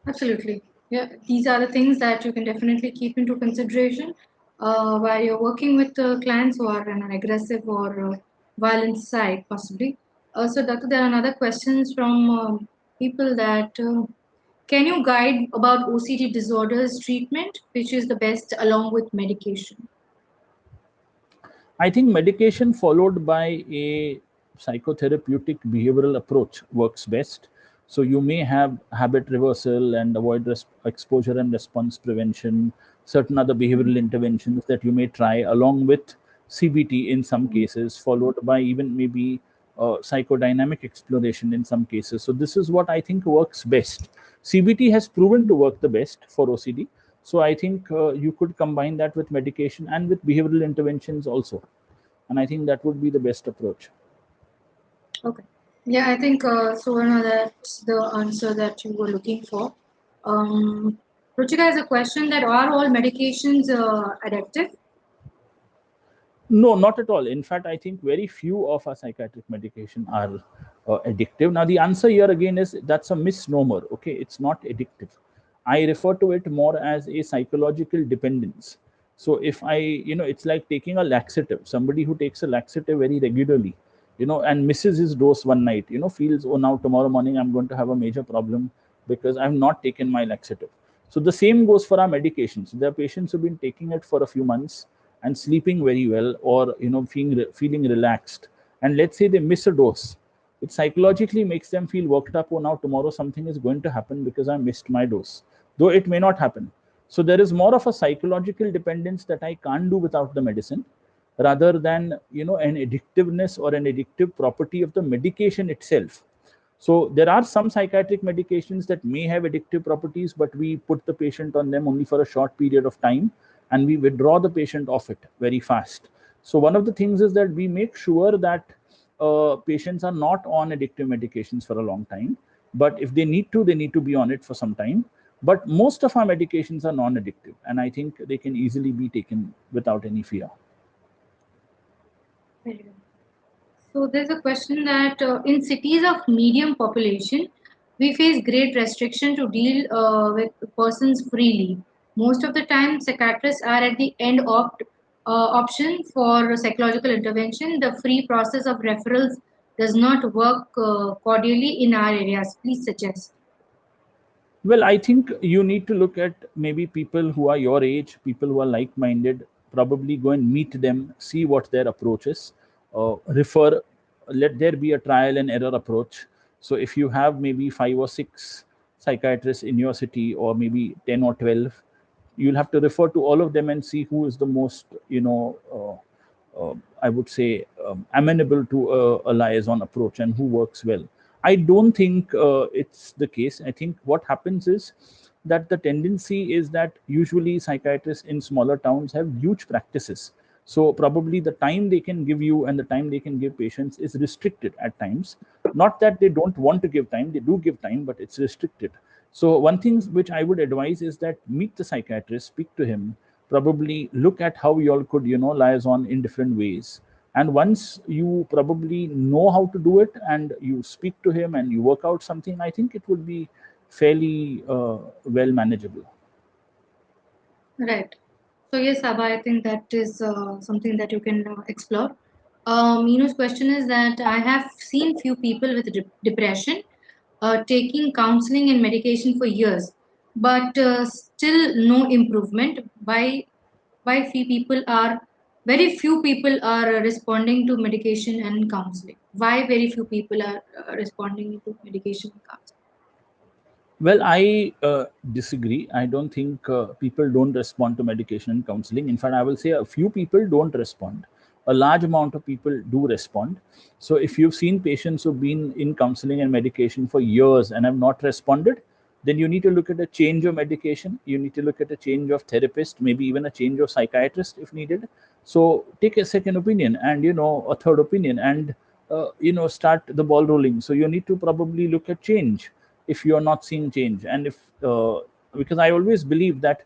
S1: Absolutely. Yeah, these are the things that you can definitely keep into consideration while you're working with clients who are on an aggressive or violent side, possibly. So, Doctor, there are another questions from people that can you guide about OCD disorders treatment, which is the best along with medication?
S2: I think medication followed by a psychotherapeutic behavioral approach works best. So you may have habit reversal and avoid exposure and response prevention, certain other behavioral interventions that you may try along with CBT in some cases, followed by even maybe psychodynamic exploration in some cases. So this is what I think works best. CBT has proven to work the best for OCD. So I think you could combine that with medication and with behavioral interventions also. And I think that would be the best approach.
S1: Okay. Yeah, I think Suvarna, that's the answer that you were looking for. Ruchika has a question that are all medications addictive?
S2: No, not at all. In fact, I think very few of our psychiatric medication are addictive. Now, the answer here again is that's a misnomer. Okay, it's not addictive. I refer to it more as a psychological dependence. So if I, it's like taking a laxative. Somebody who takes a laxative very regularly, and misses his dose one night, feels, oh, now tomorrow morning I'm going to have a major problem because I've not taken my laxative. So the same goes for our medications. There are patients who've been taking it for a few months and sleeping very well, or feeling relaxed, and let's say they miss a dose. It psychologically makes them feel worked up. Oh, now tomorrow something is going to happen because I missed my dose, though it may not happen. So there is more of a psychological dependence that I can't do without the medicine, rather than an addictiveness or an addictive property of the medication itself. So there are some psychiatric medications that may have addictive properties, but we put the patient on them only for a short period of time, and we withdraw the patient off it very fast. So one of the things is that we make sure that patients are not on addictive medications for a long time. But if they need to be on it for some time. But most of our medications are non-addictive, and I think they can easily be taken without any fear.
S1: Very well. So there's a question that in cities of medium population, we face great restriction to deal with persons freely. Most of the time, psychiatrists are at the end option for psychological intervention. The free process of referrals does not work cordially in our areas. Please suggest.
S2: Well, I think you need to look at maybe people who are your age, people who are like minded, probably go and meet them, see what their approach is, refer, let there be a trial and error approach. So if you have maybe 5 or 6 psychiatrists in your city, or maybe 10 or 12, you'll have to refer to all of them and see who is the most, I would say, amenable to a liaison approach and who works well. I don't think it's the case. I think what happens is that the tendency is that usually psychiatrists in smaller towns have huge practices. So probably the time they can give you and the time they can give patients is restricted at times. Not that they don't want to give time, they do give time, but it's restricted. So one thing which I would advise is that meet the psychiatrist, speak to him, probably look at how you all could, liaison in different ways. And once you probably know how to do it and you speak to him and you work out something, I think it would be fairly well manageable.
S1: Right. So yes, Abha, I think that is something that you can explore. Minu's question is that I have seen few people with depression taking counseling and medication for years, but still no improvement. Why few people are very few people are responding to medication and counseling? Why very few people are responding to medication and counseling?
S2: Well, I disagree. I don't think people don't respond to medication and counseling. In fact, I will say a few people don't respond. A large amount of people do respond. So, if you've seen patients who've been in counseling and medication for years and have not responded, then you need to look at a change of medication. You need to look at a change of therapist, maybe even a change of psychiatrist if needed. So, take a second opinion and a third opinion, and start the ball rolling. So, you need to probably look at change if you are not seeing change. And if because I always believe that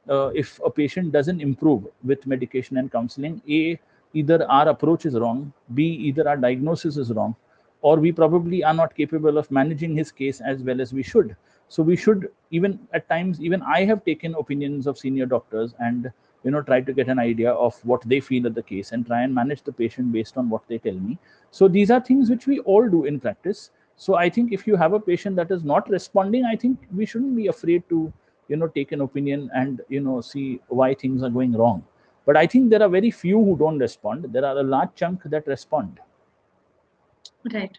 S2: if a patient doesn't improve with medication and counseling, a, either our approach is wrong, b, either our diagnosis is wrong, or we probably are not capable of managing his case as well as we should. So we should, even at times, even I have taken opinions of senior doctors and try to get an idea of what they feel of the case and try and manage the patient based on what they tell me. So these are things which we all do in practice. So I think if you have a patient that is not responding, I think we shouldn't be afraid to take an opinion and see why things are going wrong. But I think there are very few who don't respond. There are a large chunk that respond.
S1: Right.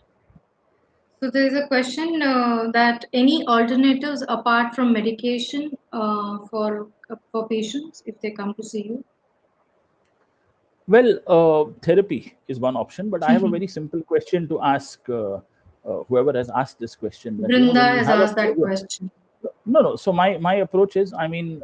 S1: So there is a question that any alternatives apart from medication for patients if they come to see you?
S2: Well, therapy is one option, but I have a very simple question to ask whoever has asked this question. That
S1: Brinda
S2: when we
S1: has
S2: have a
S1: asked that
S2: problem,
S1: question.
S2: no. So my approach is, I mean,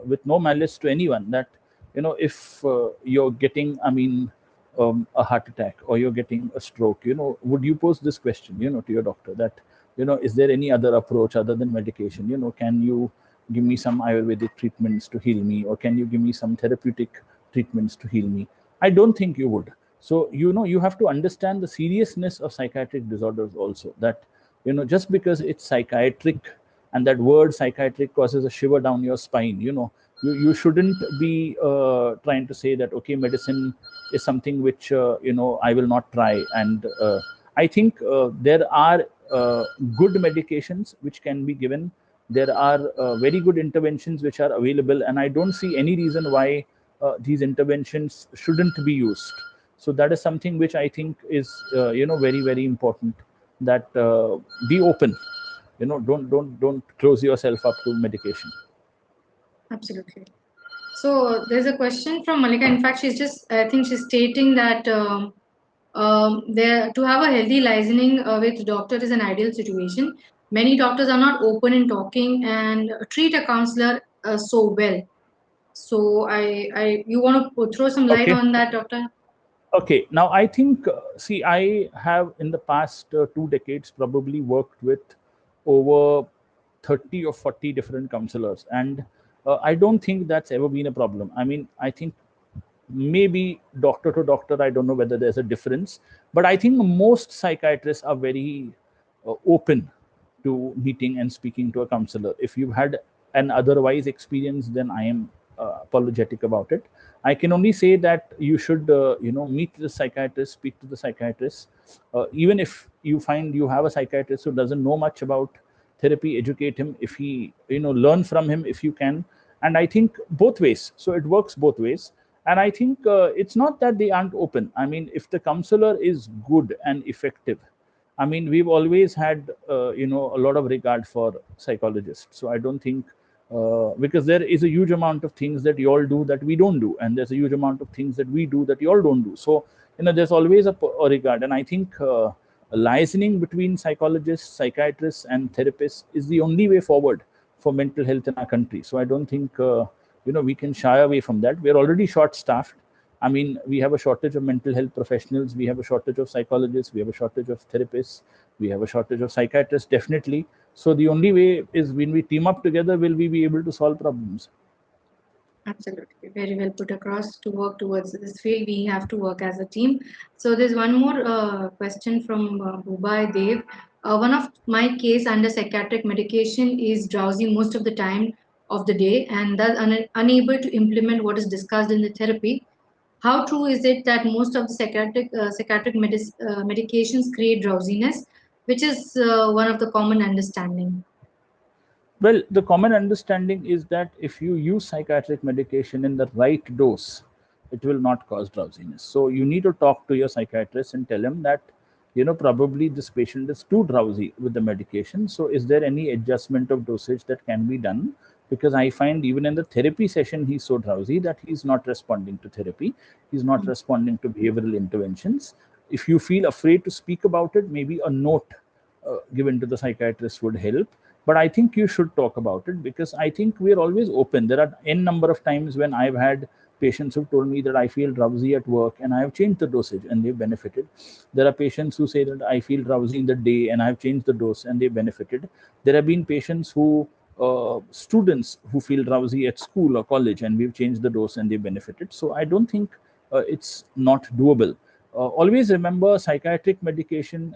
S2: with no malice to anyone, that if you're getting, I mean, a heart attack or you're getting a stroke, would you pose this question, to your doctor, that is there any other approach other than medication? Can you give me some Ayurvedic treatments to heal me, or can you give me some therapeutic treatments to heal me? I don't think you would. So you have to understand the seriousness of psychiatric disorders also. That just because it's psychiatric and that word psychiatric causes a shiver down your spine. You shouldn't be trying to say that, okay, medicine is something which I will not try. And I think there are good medications which can be given. There are very good interventions which are available, and I don't see any reason why these interventions shouldn't be used. So that is something which I think is very, very important, that be open. Don't close yourself up to medication.
S1: Absolutely. So there's a question from Malika. In fact, I think she's stating that there to have a healthy listening with doctor is an ideal situation. Many doctors are not open in talking and treat a counselor so well. So you want to throw some light
S2: Okay.
S1: on that, doctor?
S2: Okay, now I think, see, I have in the past 2 decades probably worked with over 30 or 40 different counselors, and I don't think that's ever been a problem. I mean, I think maybe doctor to doctor, I don't know whether there's a difference, but I think most psychiatrists are very open to meeting and speaking to a counselor. If you've had an otherwise experience, then I am apologetic about it. I can only say that you should meet the psychiatrist, speak to the psychiatrist. Even if you find you have a psychiatrist who doesn't know much about therapy, educate him. If he learn from him if you can. And I think both ways, so it works both ways. And I think it's not that they aren't open. I mean, if the counselor is good and effective, I mean, we've always had, a lot of regard for psychologists. So I don't think, because there is a huge amount of things that you all do that we don't do, and there's a huge amount of things that we do that you all don't do. So, there's always a regard. And I think liaising between psychologists, psychiatrists, and therapists is the only way forward for mental health in our country. So I don't think, we can shy away from that. We're already short-staffed. I mean, we have a shortage of mental health professionals. We have a shortage of psychologists. We have a shortage of therapists. We have a shortage of psychiatrists, definitely. So the only way is when we team up together, will we be able to solve problems?
S1: Absolutely. Very well put across. To work towards this field, we have to work as a team. So there's one more question from Bhubai Dev. One of my case under psychiatric medication is drowsy most of the time of the day and thus unable to implement what is discussed in the therapy. How true is it that most of the psychiatric medications create drowsiness, which is one of the common understanding?
S2: Well, the common understanding is that if you use psychiatric medication in the right dose, it will not cause drowsiness. So you need to talk to your psychiatrist and tell him that, probably this patient is too drowsy with the medication. So is there any adjustment of dosage that can be done? Because I find even in the therapy session, he's so drowsy that he's not responding to therapy. He's not responding to behavioral interventions. If you feel afraid to speak about it, maybe a note given to the psychiatrist would help. But I think you should talk about it, because I think we're always open. There are n number of times when I've had patients who told me that I feel drowsy at work and I have changed the dosage and they've benefited. There are patients who say that I feel drowsy in the day and I've changed the dose and they've benefited. There have been patients who students who feel drowsy at school or college and we've changed the dose and they benefited. So I don't think it's not doable. Always remember, psychiatric medication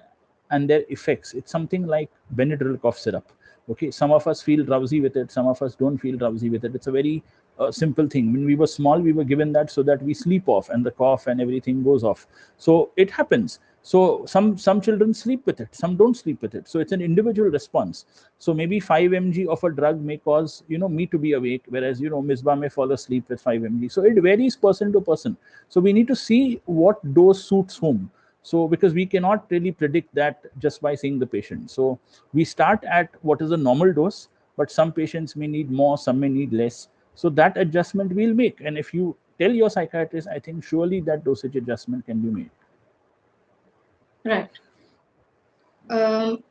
S2: and their effects, it's something like Benadryl cough syrup. Okay, some of us feel drowsy with it, some of us don't feel drowsy with it. It's a very simple thing. When we were small, we were given that so that we sleep off and the cough and everything goes off. So it happens. So some children sleep with it, some don't sleep with it. So it's an individual response. So maybe 5 mg of a drug may cause me to be awake, whereas Misbah may fall asleep with 5 mg. So it varies person to person. So we need to see what dose suits whom. So because we cannot really predict that just by seeing the patient. So we start at what is a normal dose, but some patients may need more, some may need less. So that adjustment we'll make. And if you tell your psychiatrist, I think surely that dosage adjustment can be made.
S1: Right.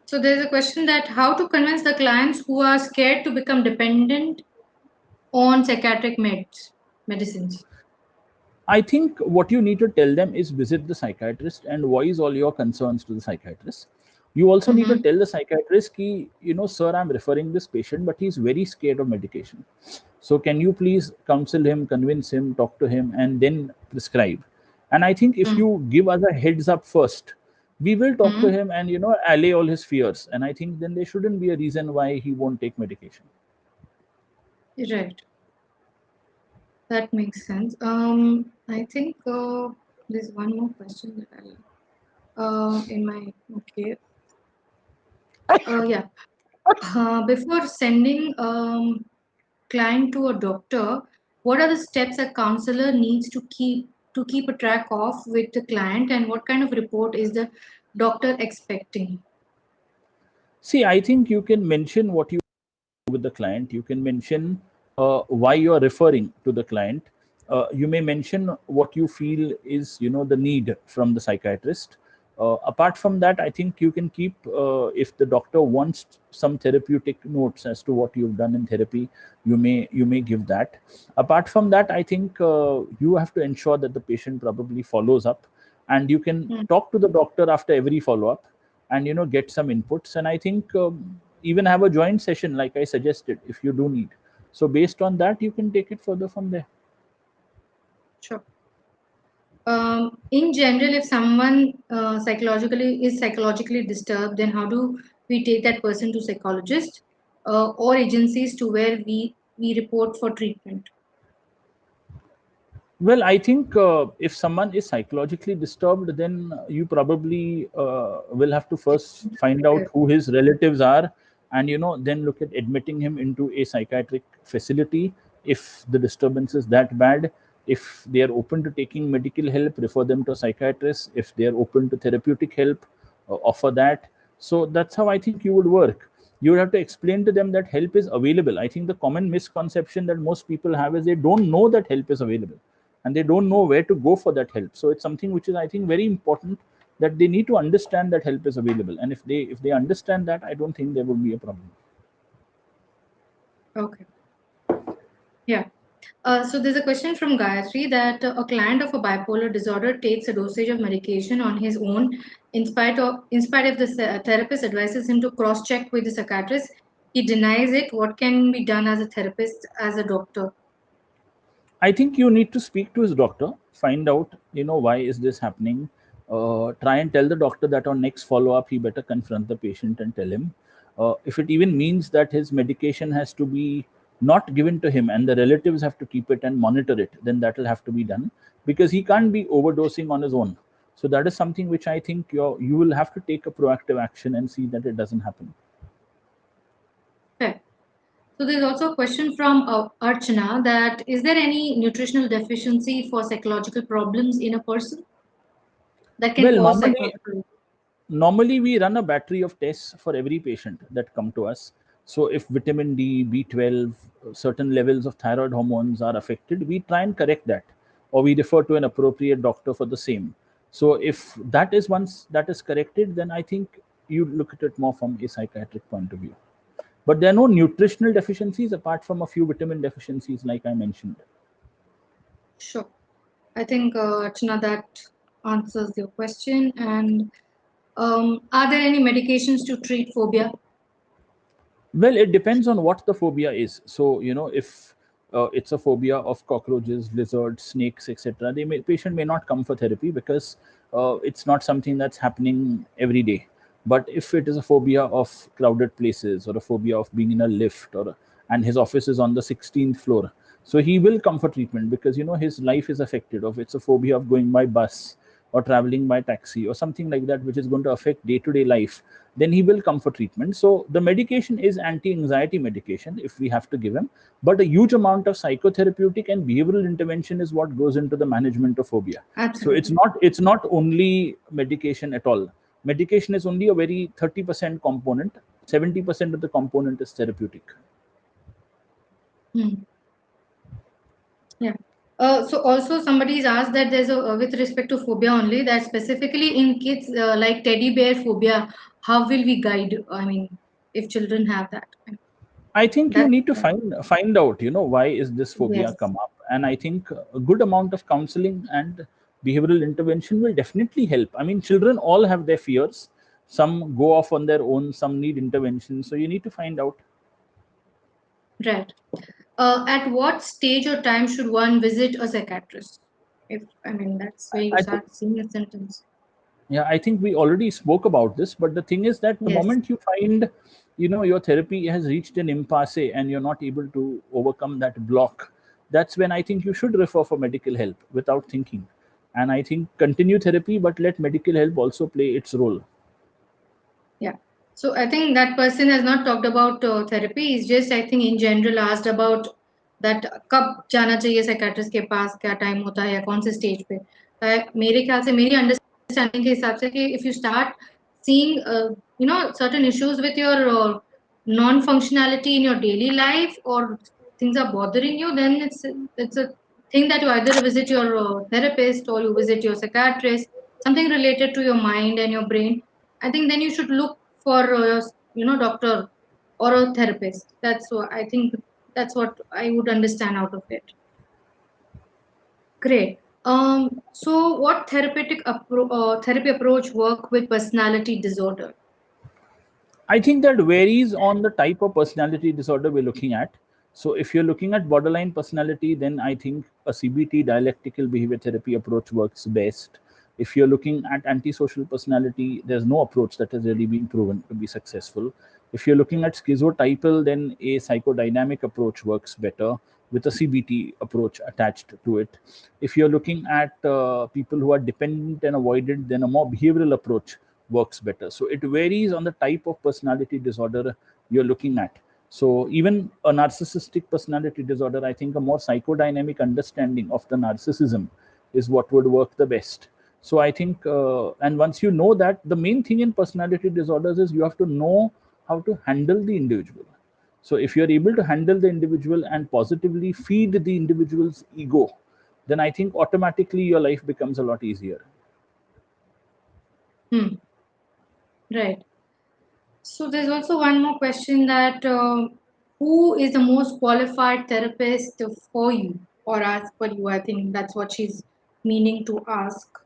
S1: So there's a question that how to convince the clients who are scared to become dependent on psychiatric medicines.
S2: I think what you need to tell them is visit the psychiatrist and voice all your concerns to the psychiatrist. You also need to
S1: Mm-hmm.
S2: tell the psychiatrist, ki, sir, I'm referring this patient, but he's very scared of medication. So can you please counsel him, convince him, talk to him, and then prescribe? And I think if you give us a heads up first, we will talk to
S1: Hmm.
S2: him and allay all his fears, and I think then there shouldn't be a reason why he won't take medication.
S1: Right. That makes sense. I think there's one more question that in my okay. Yeah. Before sending client to a doctor, what are the steps a counselor needs to keep a track of with the client, and what kind of report is the doctor expecting?
S2: See, I think you can mention what you with the client. You can mention why you are referring to the client. You may mention what you feel is the need from the psychiatrist. Apart from that, I think you can keep, if the doctor wants some therapeutic notes as to what you've done in therapy, you may give that. Apart from that, I think you have to ensure that the patient probably follows up, and you can
S1: Hmm.
S2: talk to the doctor after every follow up, and get some inputs. And I think even have a joint session like I suggested if you do need. So based on that, you can take it further from there.
S1: Sure. In general, if someone psychologically disturbed, then how do we take that person to psychologist or agencies to where we report for treatment?
S2: Well, I think if someone is psychologically disturbed, then you probably will have to first find out
S1: Okay.
S2: who his relatives are, and then look at admitting him into a psychiatric facility. If the disturbance is that bad, if they are open to taking medical help, refer them to a psychiatrist. If they are open to therapeutic help, offer that. So that's how I think you would work. You would have to explain to them that help is available. I think the common misconception that most people have is they don't know that help is available, and they don't know where to go for that help. So it's something which is, I think, very important, that they need to understand that help is available. And if they understand that, I don't think there will be a problem.
S1: Okay. Yeah. So there's a question from Gayatri that a client of a bipolar disorder takes a dosage of medication on his own, in spite of the therapist advises him to cross-check with the psychiatrist. He denies it. What can be done as a therapist, as a doctor?
S2: I think you need to speak to his doctor, find out, why is this happening. Try and tell the doctor that on next follow up, he better confront the patient and tell him. If it even means that his medication has to be not given to him and the relatives have to keep it and monitor it, then that will have to be done, because he can't be overdosing on his own. So that is something which I think you will have to take a proactive action and see that it doesn't happen.
S1: Okay. So there's also a question from Archana that is there any nutritional deficiency for psychological problems in a person that can
S2: Well,
S1: cause
S2: normally
S1: psychological?
S2: normally we run a battery of tests for every patient that come to us. So if vitamin D, B12, certain levels of thyroid hormones are affected, we try and correct that, or we refer to an appropriate doctor for the same. So if that is, once that is corrected, then I think you look at it more from a psychiatric point of view. But there are no nutritional deficiencies apart from a few vitamin deficiencies like I mentioned.
S1: Sure. I think, Archana, that answers your question. And are there any medications to treat phobia?
S2: Well, it depends on what the phobia is. So, if it's a phobia of cockroaches, lizards, snakes, etc., patient may not come for therapy, because it's not something that's happening every day. But if it is a phobia of crowded places, or a phobia of being in a lift, and his office is on the 16th floor, so he will come for treatment, because his life is affected. Or if it's a phobia of going by bus or traveling by taxi or something like that, which is going to affect day to day life, then he will come for treatment. So the medication is anti anxiety medication if we have to give him, but a huge amount of psychotherapeutic and behavioral intervention is what goes into the management of phobia. So it's
S1: Absolutely.
S2: not only medication at all. Medication is only a very 30% component. 70% of the component is therapeutic.
S1: Hmm. Yeah. So also somebody's asked that there's a with respect to phobia only, that specifically in kids like teddy bear phobia, how will we guide? I mean, if children have that,
S2: I think you
S1: that's
S2: need to find out, why is this phobia
S1: yes,
S2: come up, and I think a good amount of counseling and behavioral intervention will definitely help. I mean, children all have their fears. Some go off on their own. Some need intervention. So you need to find out.
S1: right. At what stage or time should one visit a psychiatrist? If I mean that's where you
S2: I think
S1: start seeing the symptoms.
S2: Yeah, I think we already spoke about this, but the thing is that the
S1: Yes.
S2: moment you find, your therapy has reached an impasse and you're not able to overcome that block, that's when I think you should refer for medical help without thinking. And I think continue therapy, but let medical help also play its role.
S1: Yeah. So I think that person has not talked about therapy. He's just, I think, in general asked about that कब जाना चाहिए psychiatrist के पास, क्या time होता है या कौन से स्टेज पे. मेरे ख्याल से, मेरी अंडरस्टैंडिंग के हिसाब से, कि if you start seeing certain issues with your non-functionality in your daily life, or things are bothering you, then it's a thing that you either visit your therapist or you visit your psychiatrist, something related to your mind and your brain. I think then you should look for doctor or a therapist. That's what I think. That's what I would understand out of it. Great. So what therapy approach work with personality disorder?
S2: I think that varies on the type of personality disorder we're looking at. So, if you're looking at borderline personality, then I think a CBT, dialectical behavior therapy approach works best. If you're looking at antisocial personality, there's no approach that has really been proven to be successful. If you're looking at schizotypal, then a psychodynamic approach works better with a CBT approach attached to it. If you're looking at people who are dependent and avoidant, then a more behavioral approach works better. So it varies on the type of personality disorder you're looking at. So even a narcissistic personality disorder, I think a more psychodynamic understanding of the narcissism is what would work the best. So I think, and once you know that, the main thing in personality disorders is you have to know how to handle the individual. So if you're able to handle the individual and positively feed the individual's ego, then I think automatically your life becomes a lot easier.
S1: Hmm. Right. So there's also one more question, that who is the most qualified therapist for you or as per you? I think that's what she's meaning to ask.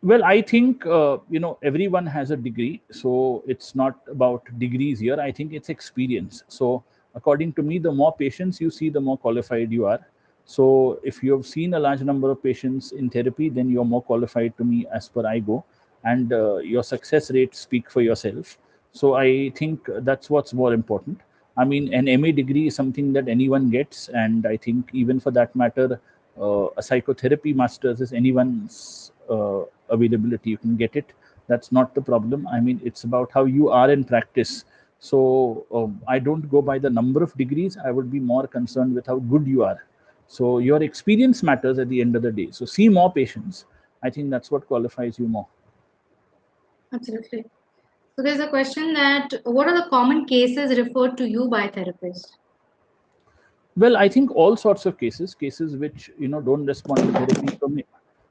S2: Well, I think everyone has a degree, so it's not about degrees here. I think it's experience. So according to me, the more patients you see, the more qualified you are. So if you have seen a large number of patients in therapy, then you're more qualified to me as per I go, and your success rates speak for yourself. So I think that's what's more important. I mean, an MA degree is something that anyone gets, and I think even for that matter, a psychotherapy master's is anyone's availability. You can get it. That's not the problem. I mean, it's about how you are in practice. So I don't go by the number of degrees. I would be more concerned with how good you are. So your experience matters at the end of the day. So see more patients. I think that's what qualifies you more.
S1: Absolutely. So there's a question that what are the common cases referred to you by therapists?
S2: Well, I think all sorts of cases which don't respond to therapy.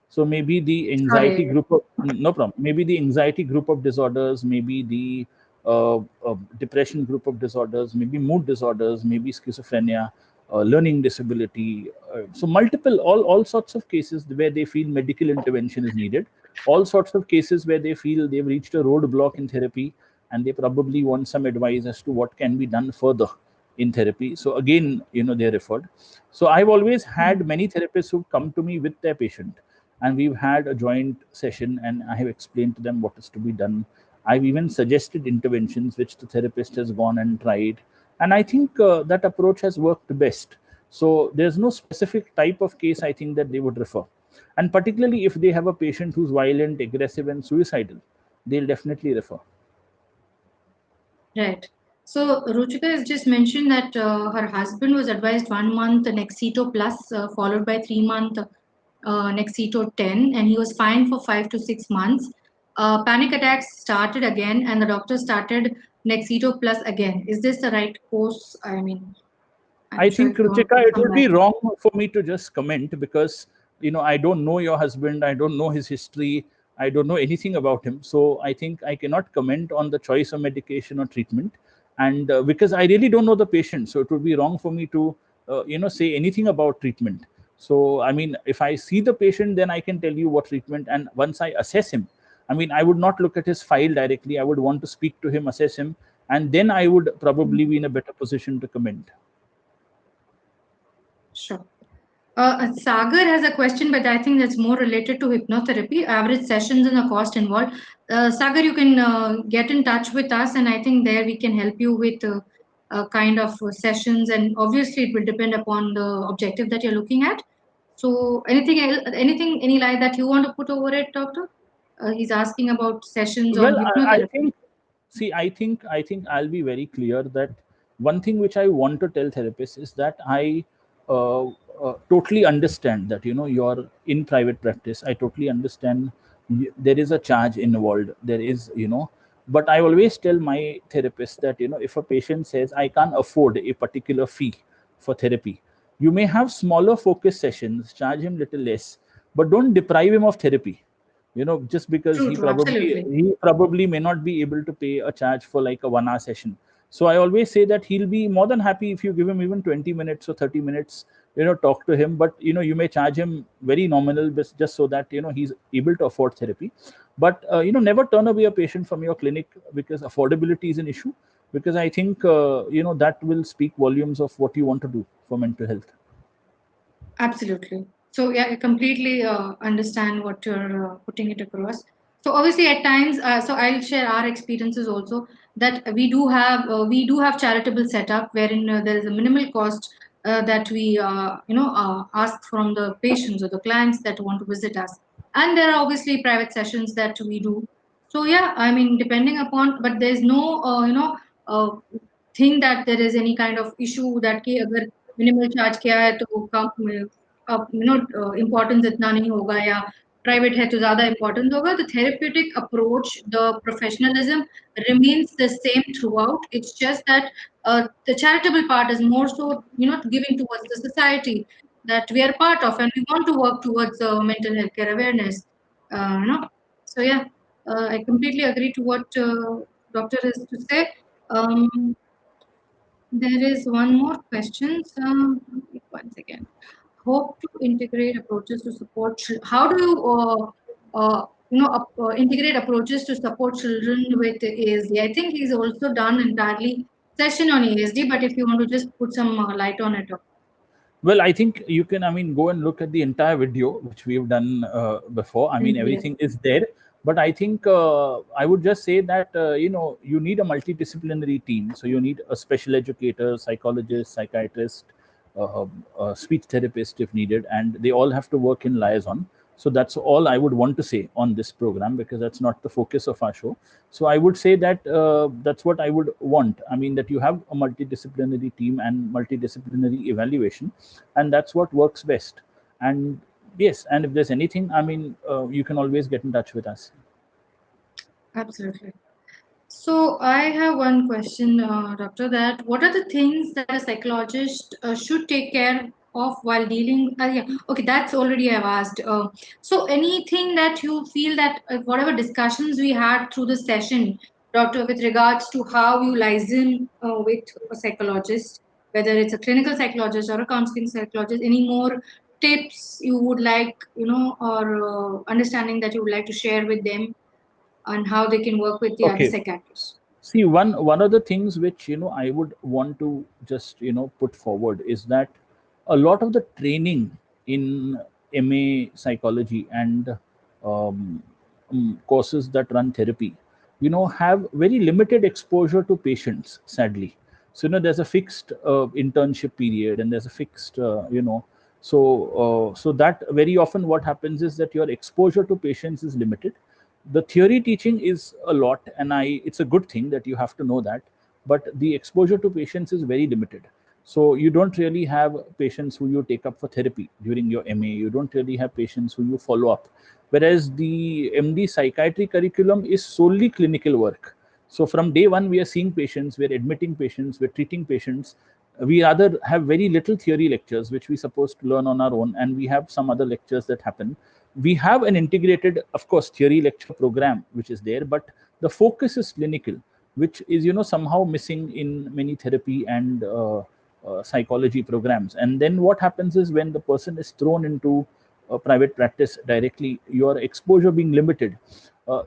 S2: So maybe the anxiety
S1: Sorry.
S2: group of no problem. Maybe the anxiety group of disorders, maybe the depression group of disorders, maybe mood disorders, maybe schizophrenia, learning disability. So multiple, all sorts of cases where they feel medical intervention is needed. All sorts of cases where they feel they've reached a roadblock in therapy, and they probably want some advice as to what can be done further in therapy. So again, they're referred. So I've always had many therapists who come to me with their patient, and we've had a joint session, and I have explained to them what is to be done. I've even suggested interventions which the therapist has gone and tried, and I think that approach has worked best. So there's no specific type of case I think that they would refer, and particularly if they have a patient who's violent, aggressive, and suicidal, they'll definitely refer.
S1: Right. So Ruchika has just mentioned that her husband was advised 1 month Nexito plus, followed by 3 month Nexito 10, and he was fine for 5 to 6 months. Panic attacks started again, and the doctor started Nexito plus again. Is this the right course? I mean, I'm
S2: I
S1: sure
S2: think,
S1: if you want to
S2: Ruchika,
S1: put
S2: it
S1: some
S2: would be
S1: light on.
S2: wrong for me to just comment because I don't know your husband, I don't know his history, I don't know anything about him. So I think I cannot comment on the choice of medication or treatment, and because I really don't know the patient, so it would be wrong for me to say anything about treatment. So I mean, if I see the patient, then I can tell you what treatment, and once I assess him, I mean, I would not look at his file directly. I would want to speak to him, assess him, and then I would probably be in a better position to comment.
S1: Sure. Sagar has a question, but I think that's more related to hypnotherapy, average sessions and the cost involved. Sagar, you can get in touch with us, and I think there we can help you with kind of sessions. And obviously, it will depend upon the objective that you're looking at. So, anything else, anything, any light that you want to put over it, doctor? He's asking about sessions on
S2: Well, I
S1: hypnotherapy.
S2: think, see, I think I'll be very clear that one thing which I want to tell therapists is that I totally understand that, you're in private practice. I totally understand there is a charge involved. There is, but I always tell my therapist that, if a patient says I can't afford a particular fee for therapy, you may have smaller focus sessions, charge him little less, but don't deprive him of therapy, just because
S1: True,
S2: he
S1: true,
S2: probably
S1: absolutely.
S2: he probably may not be able to pay a charge for like a 1 hour session. So I always say that he'll be more than happy if you give him even 20 minutes or 30 minutes, talk to him, but you may charge him very nominal, just so that he's able to afford therapy. But never turn away a patient from your clinic because affordability is an issue, because I think that will speak volumes of what you want to do for mental health.
S1: Absolutely. So yeah, I completely understand what you're putting it across. So obviously, at times, so I'll share our experiences also that we do have charitable setup wherein there is a minimal cost that we ask from the patients or the clients that want to visit us, and there are obviously private sessions that we do. So yeah, I mean, depending upon, but there's no uh, thing that there is any kind of issue that कि अगर minimal charge किया है तो कम अब importance इतना नहीं होगा या प्राइवेट है तो ज्यादा इम्पोर्टेंस होगा the therapeutic approach the professionalism remains the same throughout. It's just that the charitable part is more so giving towards the society that we are part of, and we want to work towards mental health care awareness. So yeah, I completely agree to what doctor is to say. um, there is one more question. Once again, hope to integrate approaches to support. How do you, integrate approaches to support children with ASD? I think he's also done entirely session on ASD, but if you want to just put some light on it.
S2: Well, I think you can, I mean, go and look at the entire video, which we've done before. I mean,
S1: Yes,
S2: everything is there. But I think I would just say that, you need a multidisciplinary team. So you need a special educator, psychologist, psychiatrist, speech therapist if needed, and they all have to work in liaison. So that's all I would want to say on this program, because that's not the focus of our show. So I would say that that's what I would want. I mean, that you have a multidisciplinary team and multidisciplinary evaluation, and that's what works best. And yes, and if there's anything, I mean, you can always get in touch with us.
S1: absolutely. So I have one question, doctor. That what are the things that a psychologist should take care of while dealing? Yeah, okay, that's already I've asked. So anything that you feel that whatever discussions we had through the session, doctor, with regards to how you liaison with a psychologist, whether it's a clinical psychologist or a counseling psychologist, any more tips you would like, or understanding that you would like to share with them on how they can work with the other
S2: Okay.
S1: psychiatrists?
S2: See, one of the things which I would want to just put forward is that a lot of the training in MA psychology and um, courses that run therapy, have very limited exposure to patients. Sadly, so there's a fixed internship period, and there's a fixed so that very often what happens is that your exposure to patients is limited. The theory teaching is a lot, and it's a good thing that you have to know that, but the exposure to patients is very limited. So you don't really have patients who you take up for therapy during your MA. You don't really have patients who you follow up, whereas the MD psychiatry curriculum is solely clinical work. So from day one, we are seeing patients, we're admitting patients, we're treating patients. We rather have very little theory lectures, which we're supposed to learn on our own, and we have some other lectures that happen. We have an integrated, of course, theory lecture program which is there, but the focus is clinical, which is somehow missing in many therapy and psychology programs. And then what happens is, when the person is thrown into private practice directly, your exposure being limited,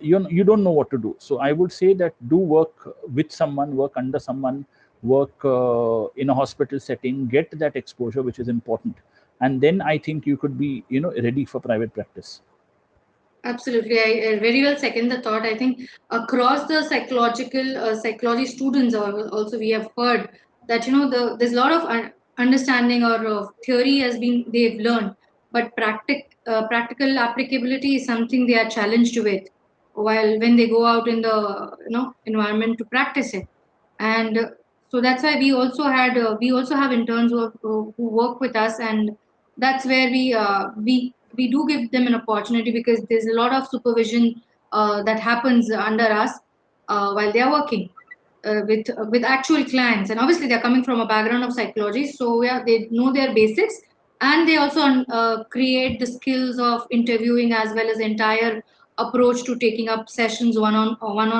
S2: you don't know what to do. So I would say that do work with someone, work under someone, work in a hospital setting, get that exposure, which is important. and then I think you could be, ready for private practice.
S1: Absolutely, I very well second the thought. I think across the psychology students also we have heard that there's a lot of understanding or theory has been they've learned, but practical applicability is something they are challenged with while when they go out in the environment to practice it. And so that's why we also have interns who work with us, and that's where we do give them an opportunity because there's a lot of supervision that happens under us while they are working with actual clients, and obviously they're coming from a background of psychology, so yeah, they know their basics, and they also create the skills of interviewing as well as entire approach to taking up sessions one on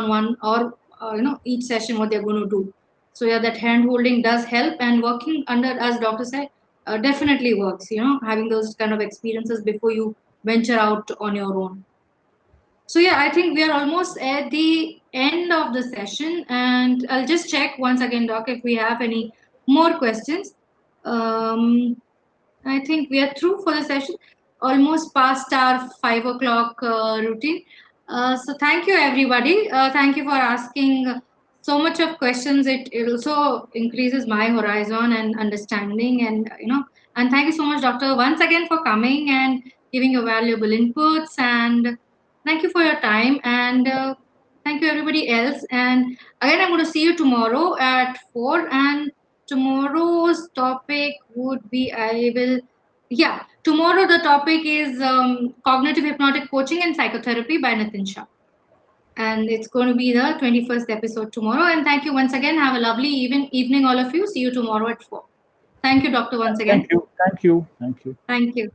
S1: one, or each session what they're going to do. So yeah, that hand holding does help, and working under, as doctor said, definitely works, having those kind of experiences before you venture out on your own. So yeah, I think we are almost at the end of the session, and I'll just check once again, Doc, if we have any more questions. um, I think we are through for the session, almost past our 5 o'clock routine. So thank you, everybody. Thank you for asking so much of questions. It also increases my horizon and understanding, and thank you so much, Doctor, once again for coming and giving your valuable inputs. And thank you for your time. And thank you, everybody else. And again, I'm going to see you tomorrow at 4. And tomorrow's topic would be, yeah, tomorrow the topic is cognitive hypnotic coaching and psychotherapy by Nitin Shah. And it's going to be the 21st episode tomorrow. And thank you once again. Have a lovely evening, all of you. See you tomorrow at 4. Thank you, Doctor, once
S2: Thank
S1: again.
S2: you. Thank you. Thank you.
S1: Thank you.